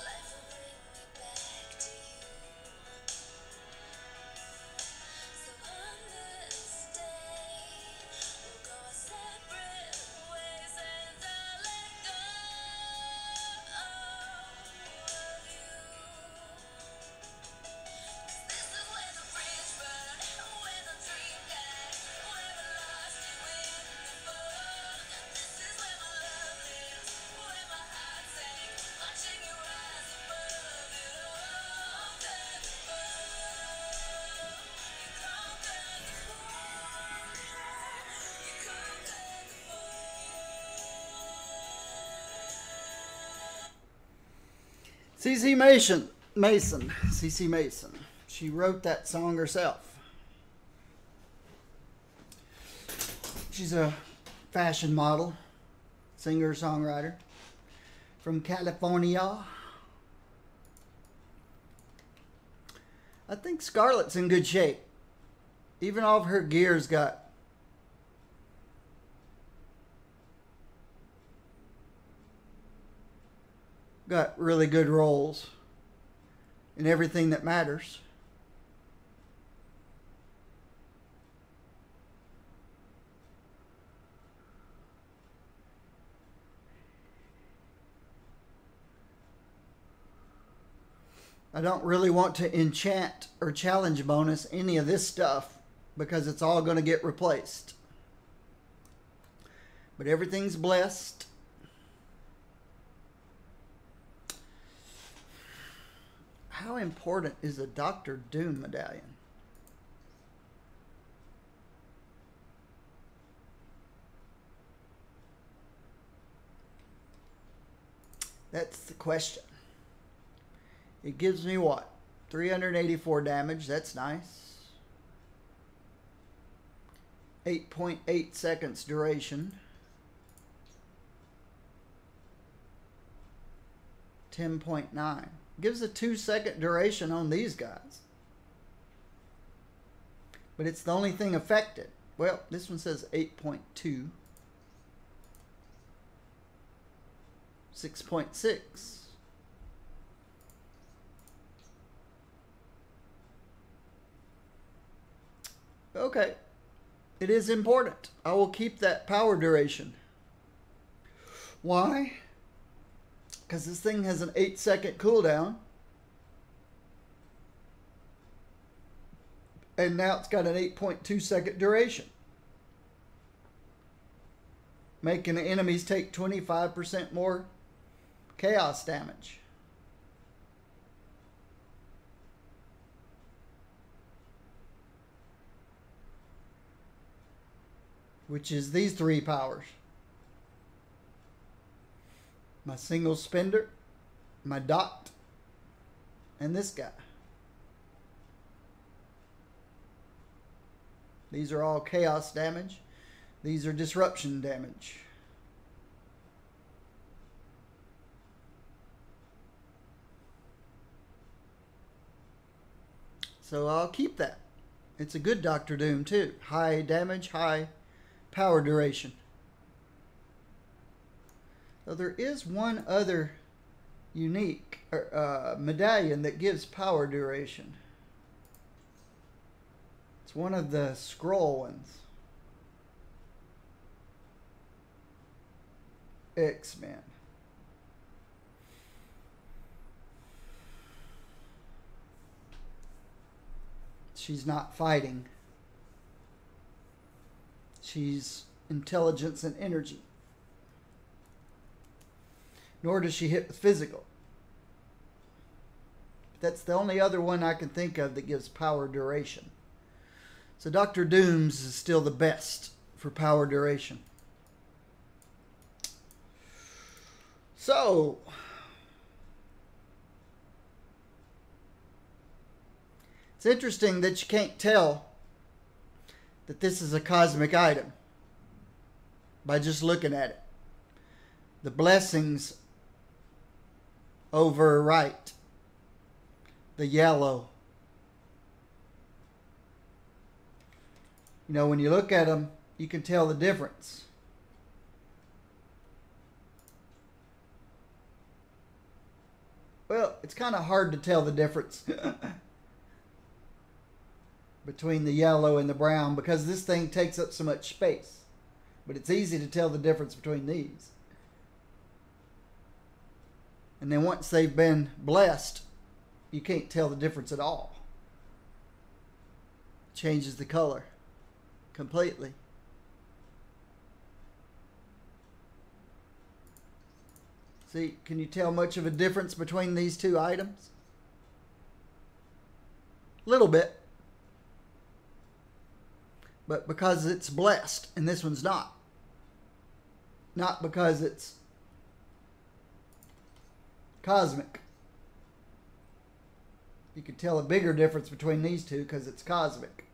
Speaker 6: life will bring me back to you. So on this day, we'll go our separate ways, and I'll let go of you. 'Cause this is where the bridge burned, where the dream died, where I lost you in the fog. This is where my love lives, where my heart sank, watching you rise above it all. Conquer the fall. You conquered the fall. You conquered the fall.
Speaker 1: CC Mason. CC Mason. She wrote that song herself. She's a fashion model, singer, songwriter from California. I think Scarlett's in good shape. Even all of her gear's got really good rolls. and everything that matters. I don't really want to enchant or challenge bonus any of this stuff because it's all going to get replaced. But everything's blessed. How important is a Doctor Doom medallion? That's the question. It gives me what? 384 damage. That's nice. 8.8 seconds duration. 10.9. Gives a 2-second duration on these guys. But it's the only thing affected. Well, this one says 8.2. 6.6. Okay. It is important. I will keep that power duration. Why? Because this thing has an 8-second cooldown. And now it's got an 8.2 second duration. Making the enemies take 25% more chaos damage. Which is these three powers. My single spender, my dot, and this guy. These are all chaos damage. These are disruption damage. So I'll keep that. It's a good Doctor Doom too. High damage, high power duration. So there is one other unique medallion that gives power duration. It's one of the scroll ones. X-Men. She's not fighting. She's intelligence and energy. Nor does she hit with physical. That's the only other one I can think of that gives power duration. So Doctor Doom's is still the best for power duration. So, it's interesting that you can't tell that this is a cosmic item by just looking at it. The blessings overwrite the yellow. You know, when you look at them, you can tell the difference. Well, it's kind of hard to tell the difference between the yellow and the brown because this thing takes up so much space. But it's easy to tell the difference between these. And then once they've been blessed, you can't tell the difference at all. Changes the color completely. See, can you tell much of a difference between these two items? A little bit. But because it's blessed and this one's not. Not because it's cosmic. You can tell a bigger difference between these two because it's cosmic.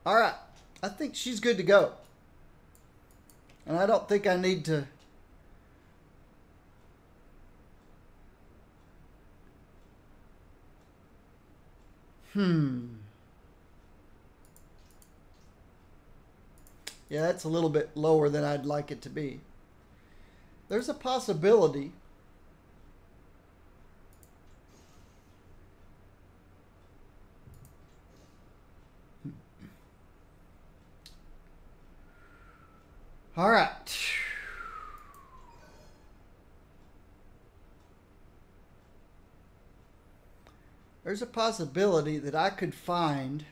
Speaker 1: All right, I think she's good to go. And I don't think I need to Yeah, that's a little bit lower than I'd like it to be. There's a possibility. All right. There's a possibility that I could find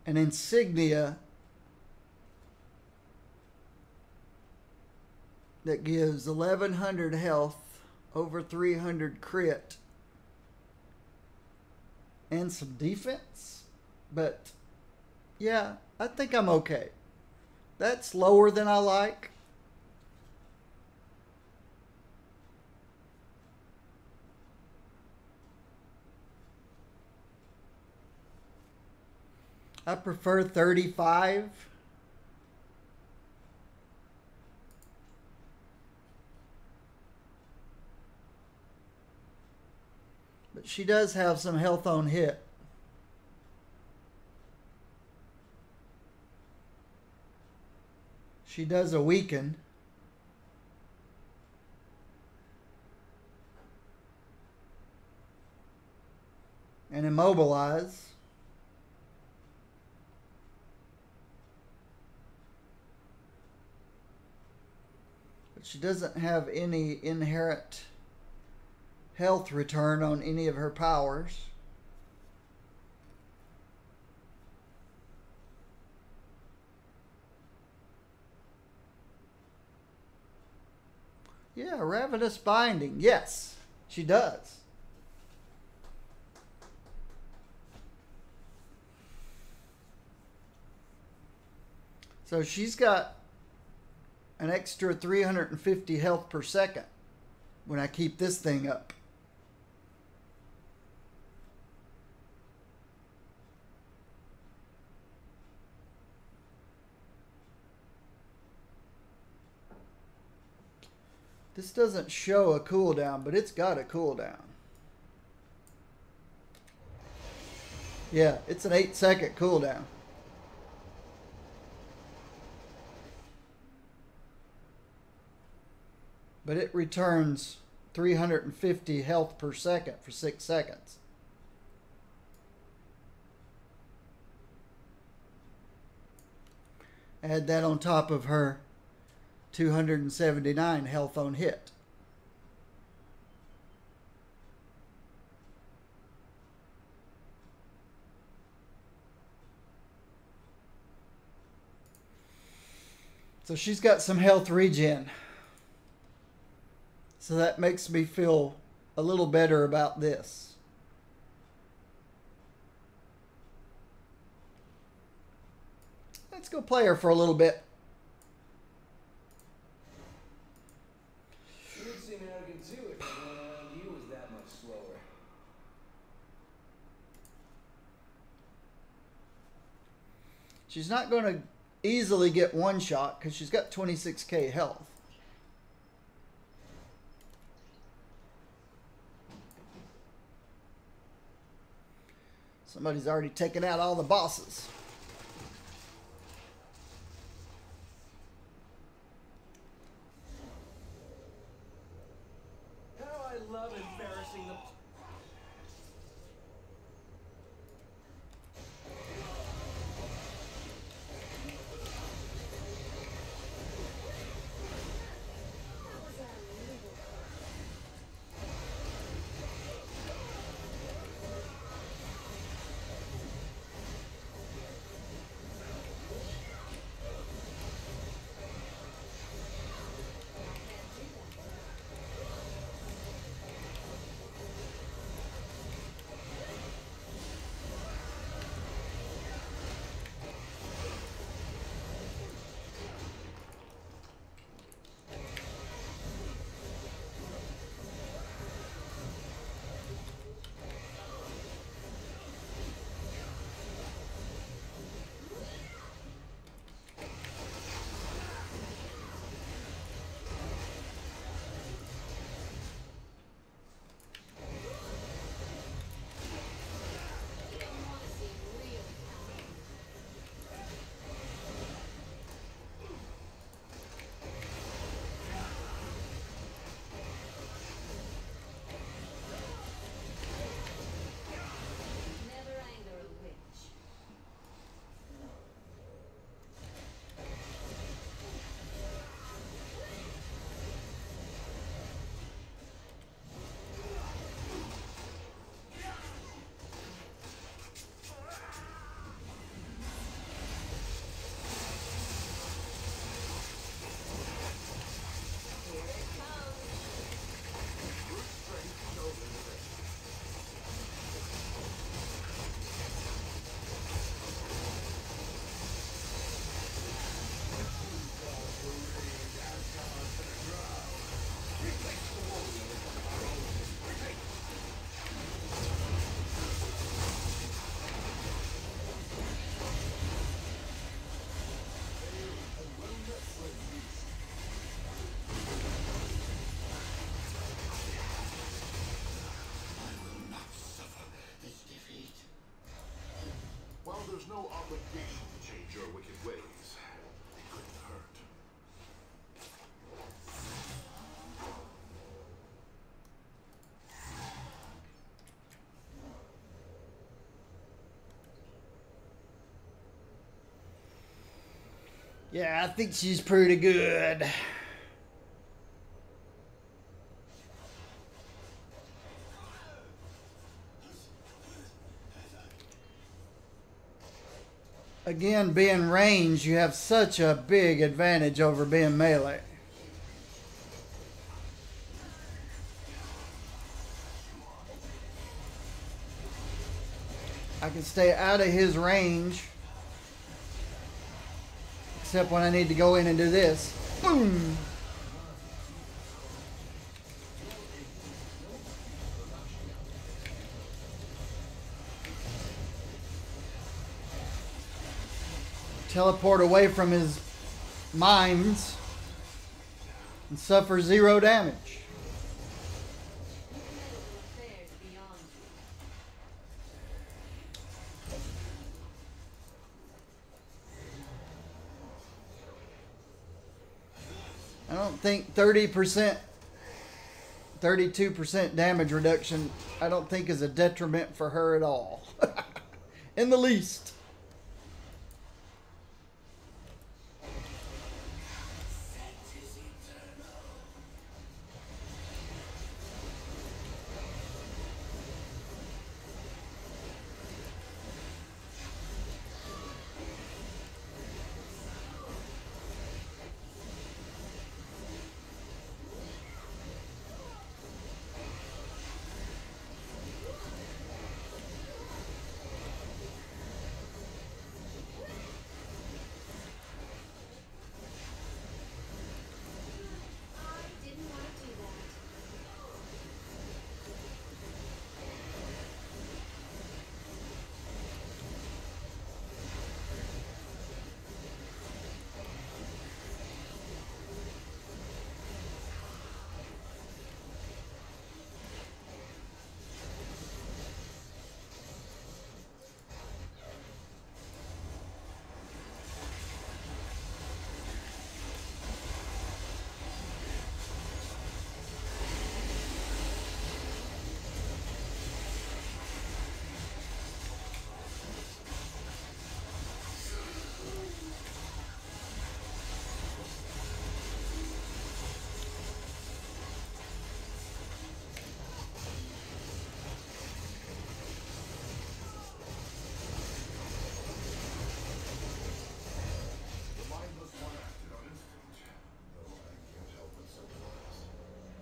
Speaker 1: an insignia that gives 1100 health, over 300 crit, and some defense. But yeah, I think I'm okay. That's lower than I like. I prefer 35. But she does have some health on hit. She does a weaken. And immobilize. But she doesn't have any inherent health return on any of her powers. Yeah, Ravenous Binding. Yes, she does. So she's got an extra 350 health per second when I keep this thing up. This doesn't show a cooldown, but it's got a cooldown. Yeah, it's an 8-second cooldown. But it returns 350 health per second for 6 seconds. Add that on top of her 279 health on hit. So she's got some health regen. So that makes me feel a little better about this. Let's go play her for a little bit.
Speaker 4: You would seem arrogant too if everyone around you was that much slower.
Speaker 1: She's not going to easily get one shot because she's got 26k health. Somebody's already taken out all the bosses.
Speaker 4: How I love embarrassing them.
Speaker 1: Yeah, I think she's pretty good. Again, being range, you have such a big advantage over being melee. I can stay out of his range. Except when I need to go in and do this. Boom! Teleport away from his mines and suffer 0 damage.
Speaker 3: Affairs beyond
Speaker 1: I don't think 30%, 32% damage reduction, I don't think is a detriment for her at all. In the least.
Speaker 5: I didn't want to do that.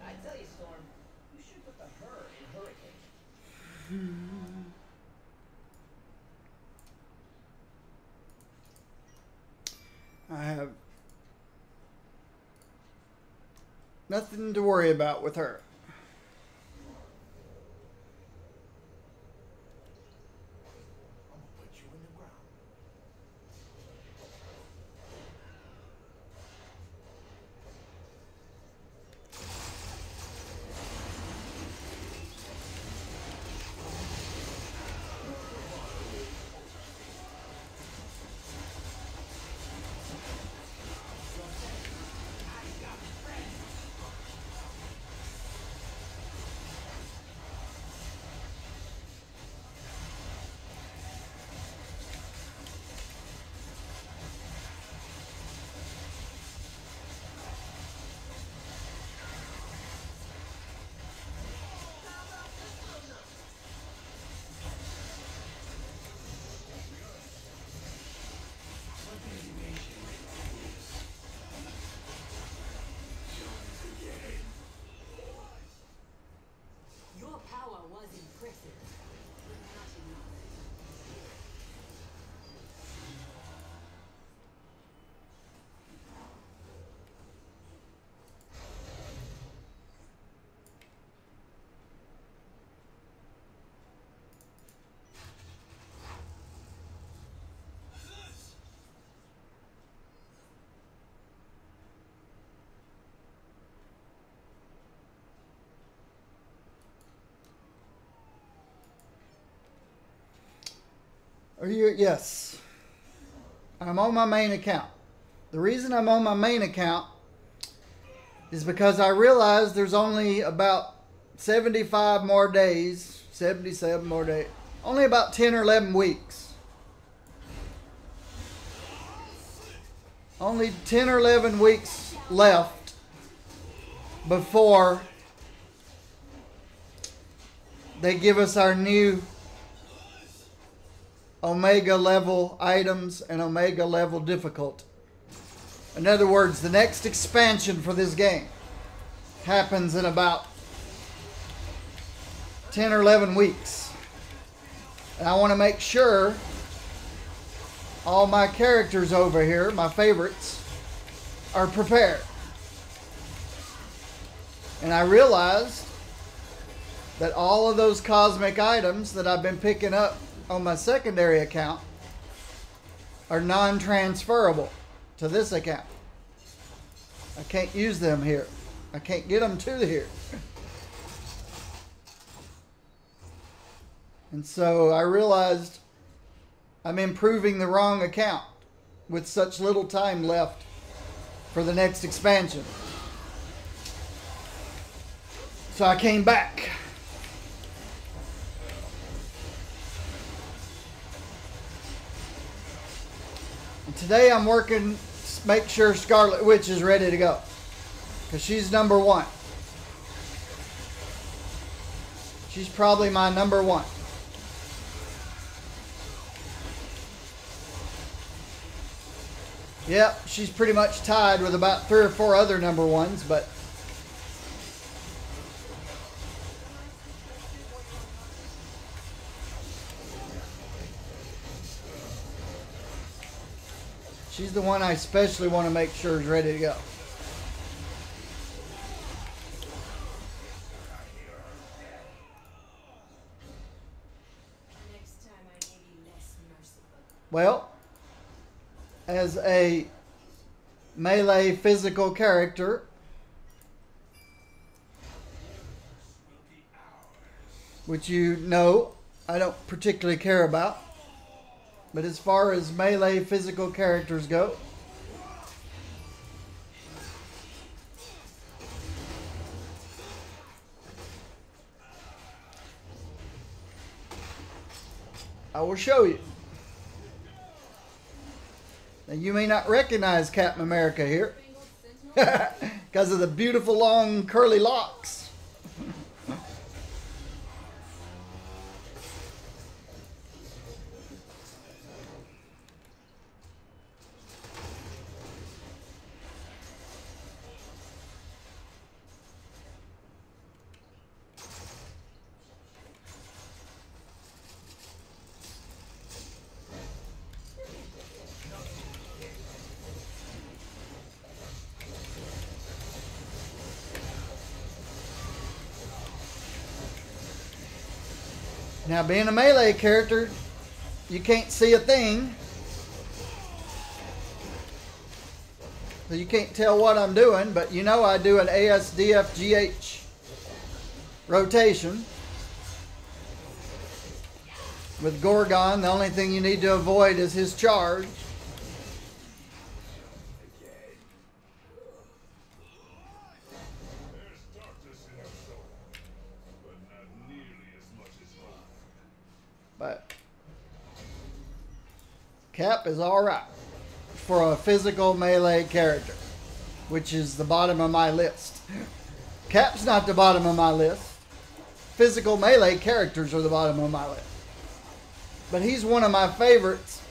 Speaker 2: I tell you, Storm, you should put the her in hurricane.
Speaker 1: I have nothing to worry about with her.
Speaker 2: I'm gonna put you in the ground.
Speaker 3: your power was impressive. Not enough.
Speaker 1: Are you? Yes. I'm on my main account. The reason I'm on my main account is because I realized there's only about 75 more days, 77 more days, only about 10 or 11 weeks only 10 or 11 weeks left before they give us our new Omega level items and Omega level difficulty. In other words, the next expansion for this game happens in about 10 or 11 weeks. And I want to make sure all my characters over here, my favorites, are prepared. And I realized that all of those cosmic items that I've been picking up on my secondary account are non-transferable to this account. I can't use them here. I can't get them to here. And so I realized I'm improving the wrong account with such little time left for the next expansion. So I came back. And today I'm working to make sure Scarlet Witch is ready to go, because she's number one. She's probably my number one. Yep, she's pretty much tied with about 3 or 4 other number ones, but she's the one I especially want to make sure is ready to go.
Speaker 3: Next time I may be less merciful.
Speaker 1: Well, as a melee physical character, which you know I don't particularly care about, but as far as melee physical characters go, I will show you. Now, you may not recognize Captain America here because of the beautiful long curly locks. Now, being a melee character, you can't see a thing. So you can't tell what I'm doing, but you know I do an ASDFGH rotation. With Gorgon, the only thing you need to avoid is his charge.
Speaker 7: There's darkness in your soul, but not nearly as much as mine.
Speaker 1: But Cap is alright for a physical melee character, which is the bottom of my list. Cap's not the bottom of my list. Physical melee characters are the bottom of my list. But he's one of my favorites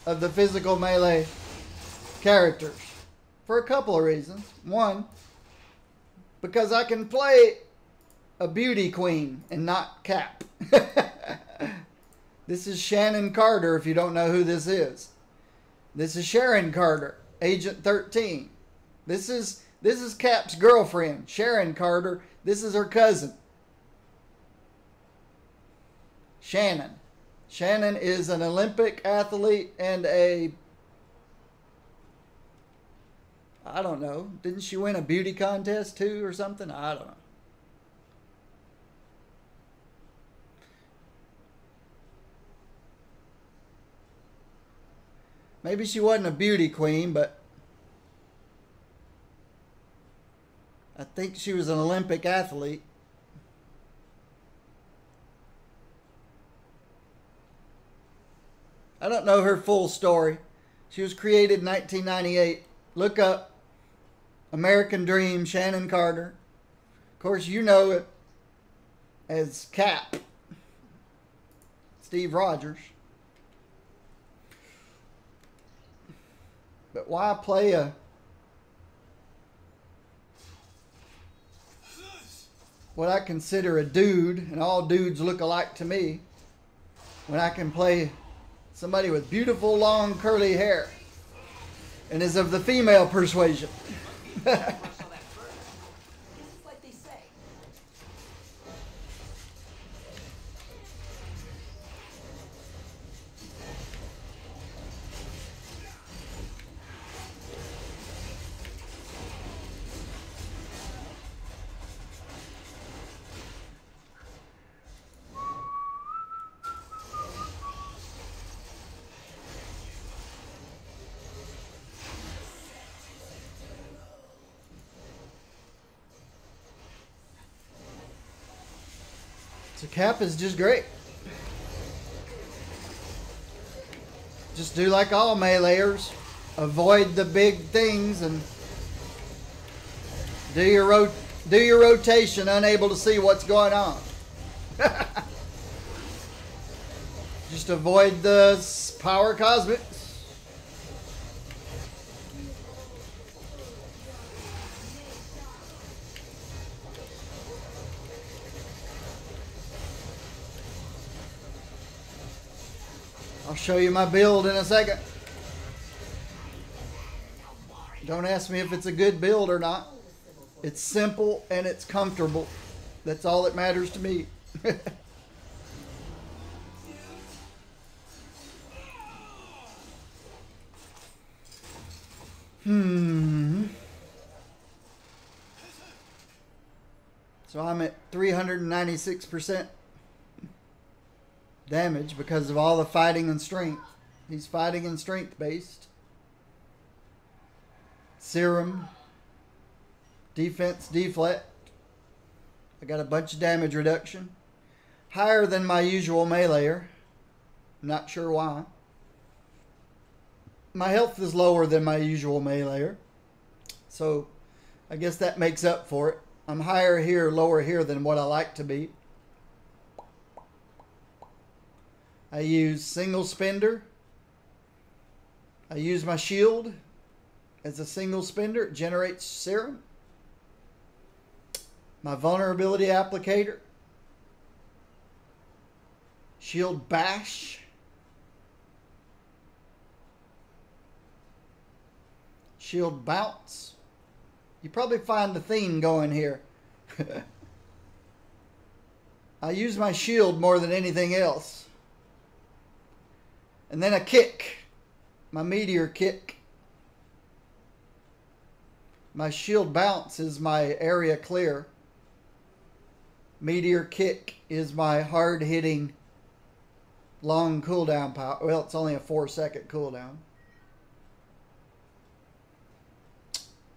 Speaker 1: of the physical melee characters for a couple of reasons. One, because I can play a beauty queen and not Cap. This is Shannon Carter, if you don't know who this is. This is Sharon Carter, Agent 13. This is Cap's girlfriend, Sharon Carter. This is her cousin, Shannon. Shannon is an Olympic athlete and I don't know, didn't she win a beauty contest too or something? I don't know. Maybe she wasn't a beauty queen, but I think she was an Olympic athlete. I don't know her full story, She was created in 1998. Look up American Dream, Shannon Carter. Of course, you know it as Cap, Steve Rogers. But why play what I consider a dude, and all dudes look alike to me, when I can play somebody with beautiful long curly hair and is of the female persuasion? So Cap is just great. Just do like all meleeers. Avoid the big things and do your rotation, unable to see what's going on. Just avoid the power cosmics. I'll show you my build in a second. Don't ask me if it's a good build or not. It's simple and it's comfortable. That's all that matters to me. So I'm at 396% damage because of all the fighting and strength. He's fighting and strength based. Serum. Defense, deflect. I got a bunch of damage reduction. Higher than my usual meleeer. Not sure why. My health is lower than my usual meleeer. So I guess that makes up for it. I'm higher here, lower here than what I like to be. I use single spender. I use my shield as a single spender. It generates serum. My vulnerability applicator. Shield bash. Shield bounce. You probably find the theme going here. I use my shield more than anything else. And then a kick. My meteor kick. My shield bounce is my area clear. Meteor kick is my hard hitting long cooldown power. Well, it's only a 4-second cooldown.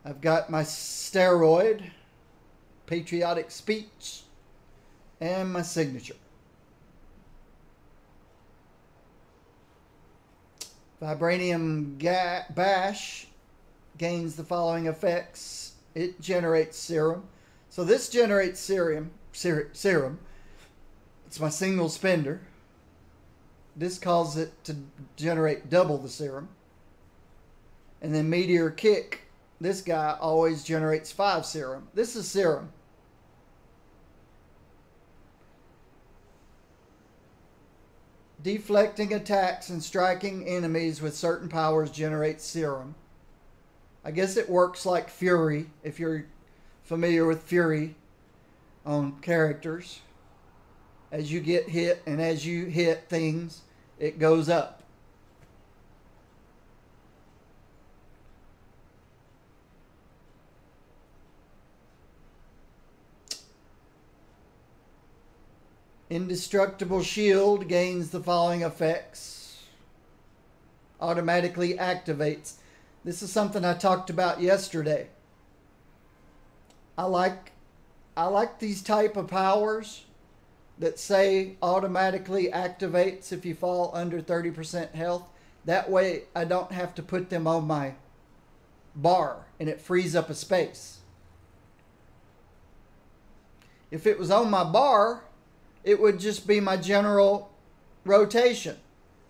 Speaker 1: I've got my steroid, patriotic speech, and my signature. Vibranium bash gains the following effects. It generates serum. So this generates serum. It's my single spender. This causes it to generate double the serum. And then meteor kick. This guy always generates 5 serum. This is serum. Deflecting attacks and striking enemies with certain powers generates serum. I guess it works like Fury, if you're familiar with Fury on characters. As you get hit and as you hit things, it goes up. Indestructible shield gains the following effects. Automatically activates. This is something I talked about yesterday. I like these type of powers that say automatically activates if you fall under 30% health. That way I don't have to put them on my bar and it frees up a space. If it was on my bar, it would just be my general rotation.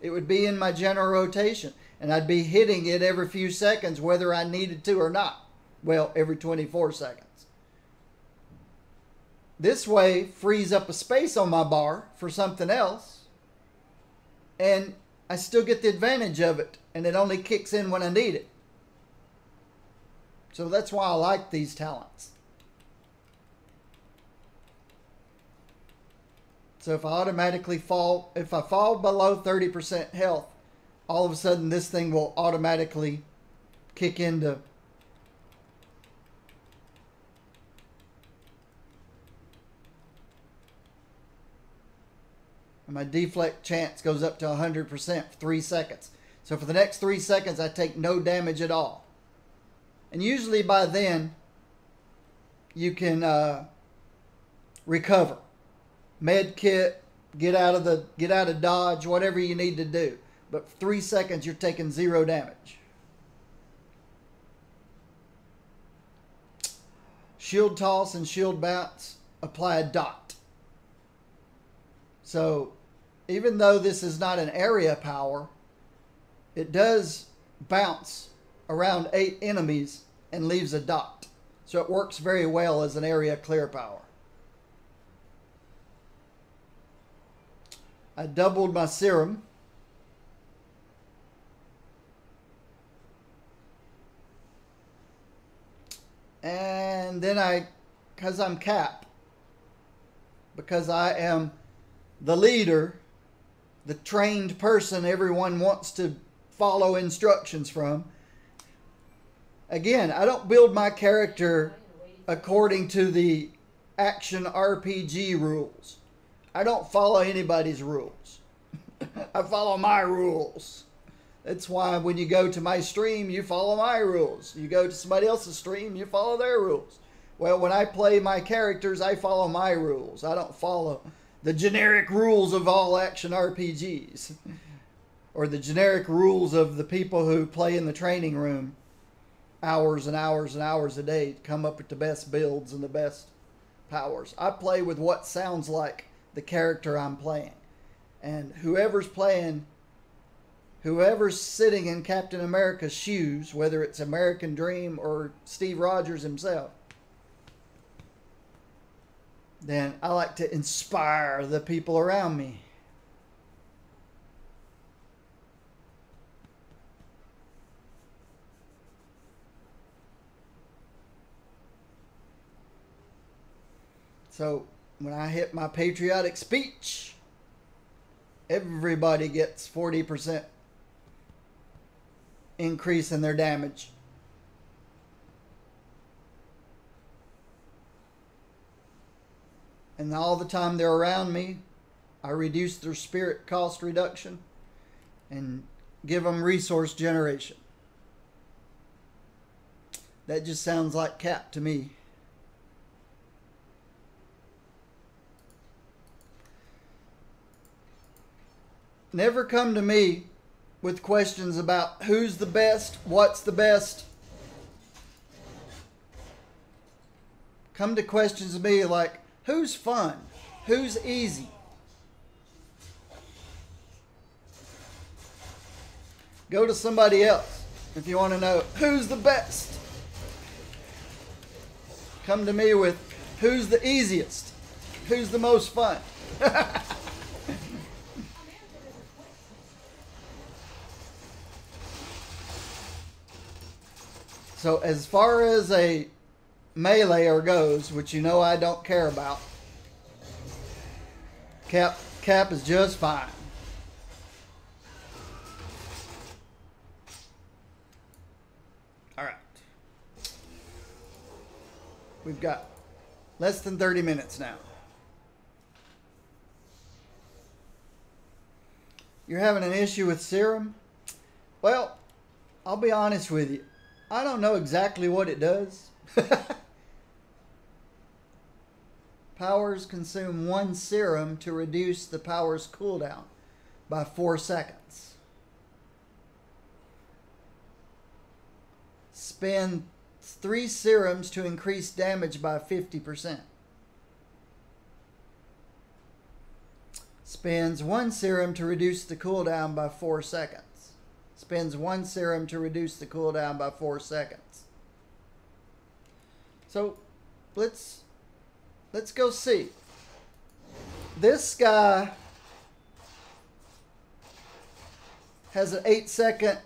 Speaker 1: It would be in my general rotation. And I'd be hitting it every few seconds whether I needed to or not. Well, every 24 seconds. This way frees up a space on my bar for something else. And I still get the advantage of it. And it only kicks in when I need it. So that's why I like these talents. So if I automatically fall, if I fall below 30% health, all of a sudden this thing will automatically kick into and my deflect chance goes up to 100% for 3 seconds. So for the next 3 seconds I take no damage at all. And usually by then you can recover. Med kit, get out of dodge, whatever you need to do. But for 3 seconds you're taking 0 damage. Shield toss and shield bounce apply a dot. So even though this is not an area power, it does bounce around 8 enemies and leaves a dot. So it works very well as an area clear power. I doubled my serum. And then because I'm Cap, because I am the leader, the trained person everyone wants to follow instructions from. Again, I don't build my character according to the action RPG rules. I don't follow anybody's rules. I follow my rules. That's why when you go to my stream, you follow my rules. You go to somebody else's stream, you follow their rules. Well, when I play my characters, I follow my rules. I don't follow the generic rules of all action RPGs. Or the generic rules of the people who play in the training room hours and hours and hours a day to come up with the best builds and the best powers. I play with what sounds like the character I'm playing. And whoever's sitting in Captain America's shoes, whether it's American Dream or Steve Rogers himself, then I like to inspire the people around me. So when I hit my patriotic speech, everybody gets 40% increase in their damage. And all the time they're around me, I reduce their spirit cost reduction and give them resource generation. That just sounds like Cap to me. Never come to me with questions about who's the best, what's the best. Come to questions to me like, who's fun? Who's easy? Go to somebody else if you want to know who's the best. Come to me with who's the easiest? Who's the most fun? So as far as a meleeer goes, which you know I don't care about, Cap is just fine. All right. We've got less than 30 minutes now. You're having an issue with serum? Well, I'll be honest with you. I don't know exactly what it does. Powers consume 1 serum to reduce the power's cooldown by 4 seconds. Spend 3 serums to increase damage by 50%. Spends 1 serum to reduce the cooldown by 4 seconds. Spends 1 serum to reduce the cooldown by 4 seconds. So let's go see. This guy has an 8-second.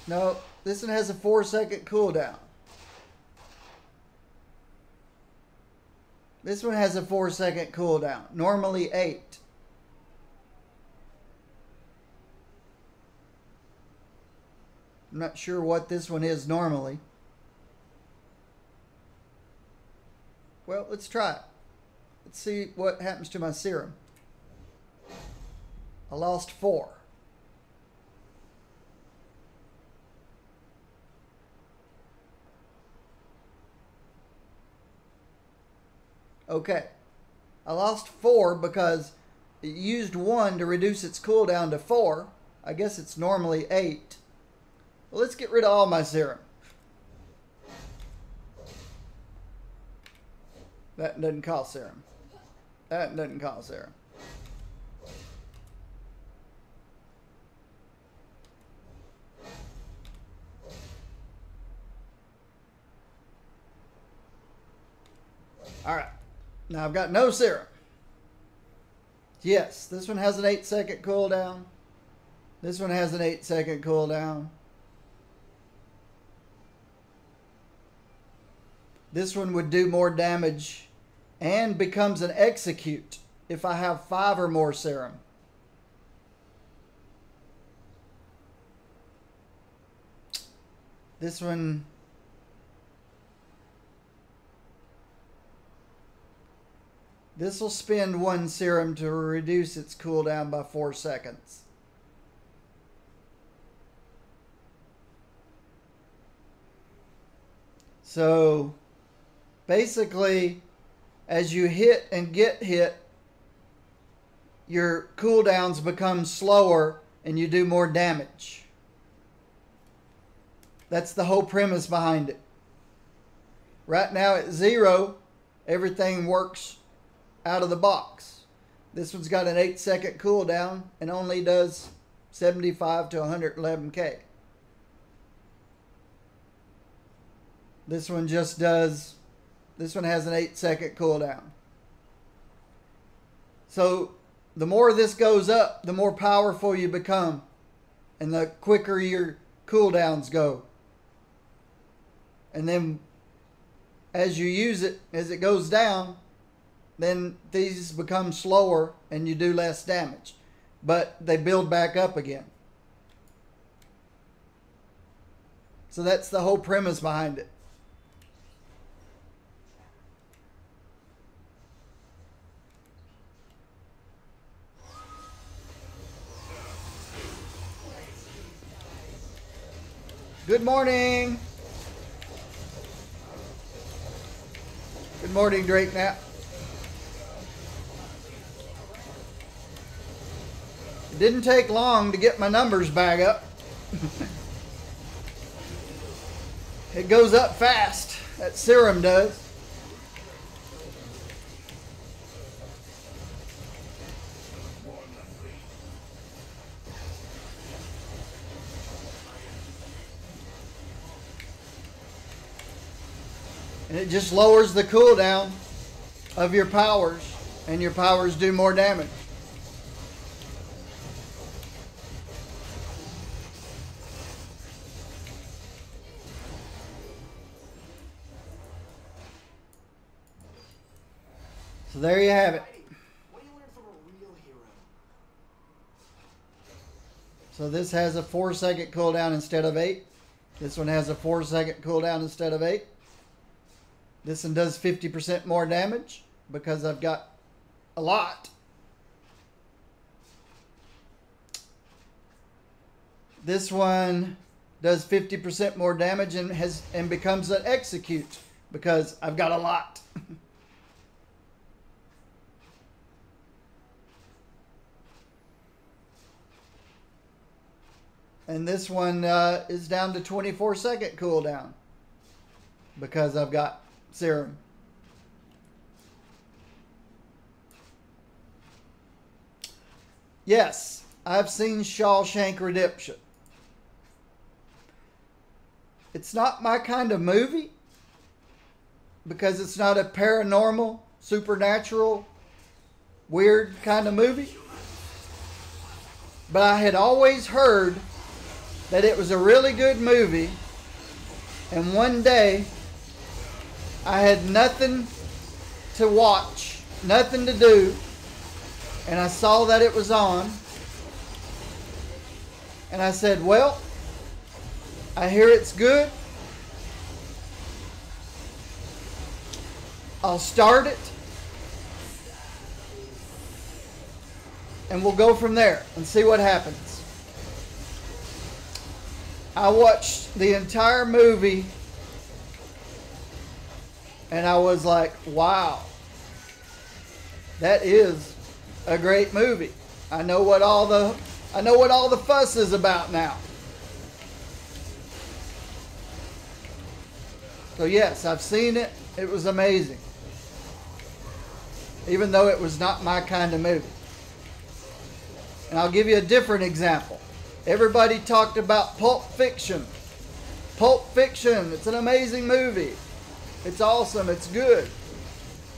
Speaker 1: No, this one has a 4-second cooldown. This one has a 4-second cooldown. Normally 8. I'm not sure what this one is normally. Well, let's try it. Let's see what happens to my serum. I lost 4. Okay. I lost 4 because it used 1 to reduce its cooldown to 4. I guess it's normally 8. Well, let's get rid of all my serum. That doesn't cost serum. That doesn't cost serum. All right. Now I've got no serum. Yes, this one has an 8-second cooldown. This one has an 8-second cooldown. This one would do more damage and becomes an execute if I have 5 or more serum. This one this will spend 1 serum to reduce its cooldown by 4 seconds. So basically, as you hit and get hit, your cooldowns become slower and you do more damage. That's the whole premise behind it. Right now at 0, everything works out of the box. This one's got an 8-second cooldown and only does 75 to 111k. This one just does, this one has an 8-second cooldown. So the more this goes up, the more powerful you become and the quicker your cooldowns go. And then as you use it, as it goes down, then these become slower and you do less damage. But they build back up again. So that's the whole premise behind it. Good morning. Good morning, Drake Knapp. It didn't take long to get my numbers back up. It goes up fast. That serum does. And it just lowers the cooldown of your powers, and your powers do more damage. So there you have it.
Speaker 8: What do you learn from a real hero?
Speaker 1: So this has a 4-second cooldown instead of 8. This one has a 4-second cooldown instead of 8. This one does 50% more damage because I've got a lot. This one does 50% more damage and becomes an execute because I've got a lot. And this one is down to 24-second cooldown because I've got serum. Yes, I've seen Shawshank Redemption. It's not my kind of movie because it's not a paranormal, supernatural, weird kind of movie. But I had always heard that it was a really good movie. And one day, I had nothing to watch, nothing to do. And I saw that it was on. And I said, well, I hear it's good. I'll start it. And we'll go from there and see what happens. I watched the entire movie and I was like, wow, that is a great movie. I know what all the fuss is about now. So yes, I've seen it. It was amazing. Even though it was not my kind of movie. And I'll give you a different example. Everybody talked about Pulp Fiction. Pulp Fiction, it's an amazing movie. It's awesome, it's good.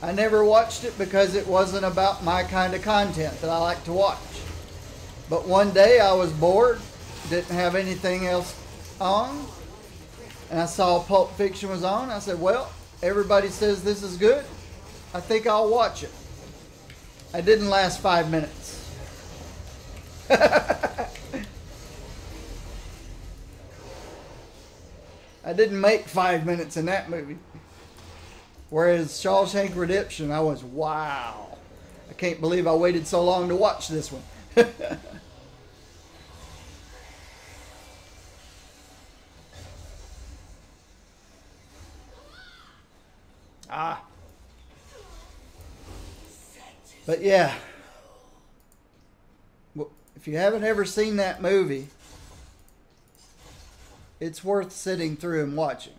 Speaker 1: I never watched it because it wasn't about my kind of content that I like to watch. But one day I was bored, didn't have anything else on, and I saw Pulp Fiction was on. I said, well, everybody says this is good. I think I'll watch it. I didn't last 5 minutes. I didn't make 5 minutes in that movie. Whereas Shawshank Redemption, I was, wow. I can't believe I waited so long to watch this one. But yeah. Well, if you haven't ever seen that movie, it's worth sitting through and watching.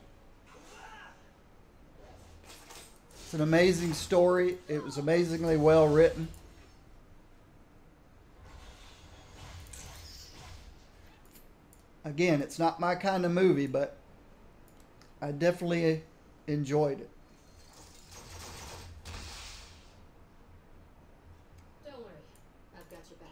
Speaker 1: It's an amazing story. It was amazingly well written. Again, it's not my kind of movie, but I definitely enjoyed it.
Speaker 3: Don't worry, I've got your back.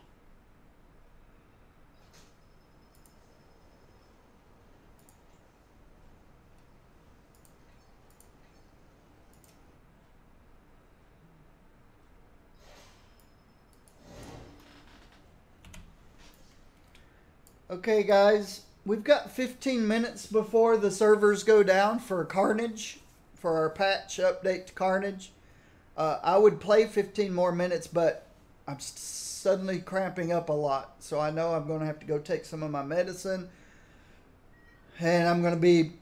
Speaker 1: Okay, guys, we've got 15 minutes before the servers go down for Carnage, for our patch update to Carnage. I would play 15 more minutes, but I'm suddenly cramping up a lot. So I know I'm going to have to go take some of my medicine. And I'm going to be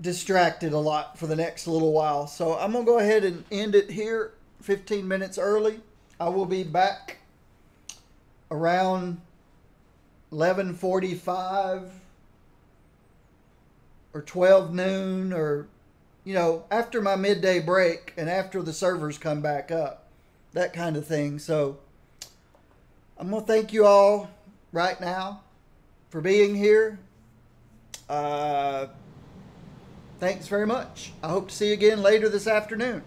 Speaker 1: distracted a lot for the next little while. So I'm going to go ahead and end it here 15 minutes early. I will be back around 11:45 or 12 noon, or, you know, after my midday break and after the servers come back up, that kind of thing. So I'm going to thank you all right now for being here. Thanks very much. I hope to see you again later this afternoon.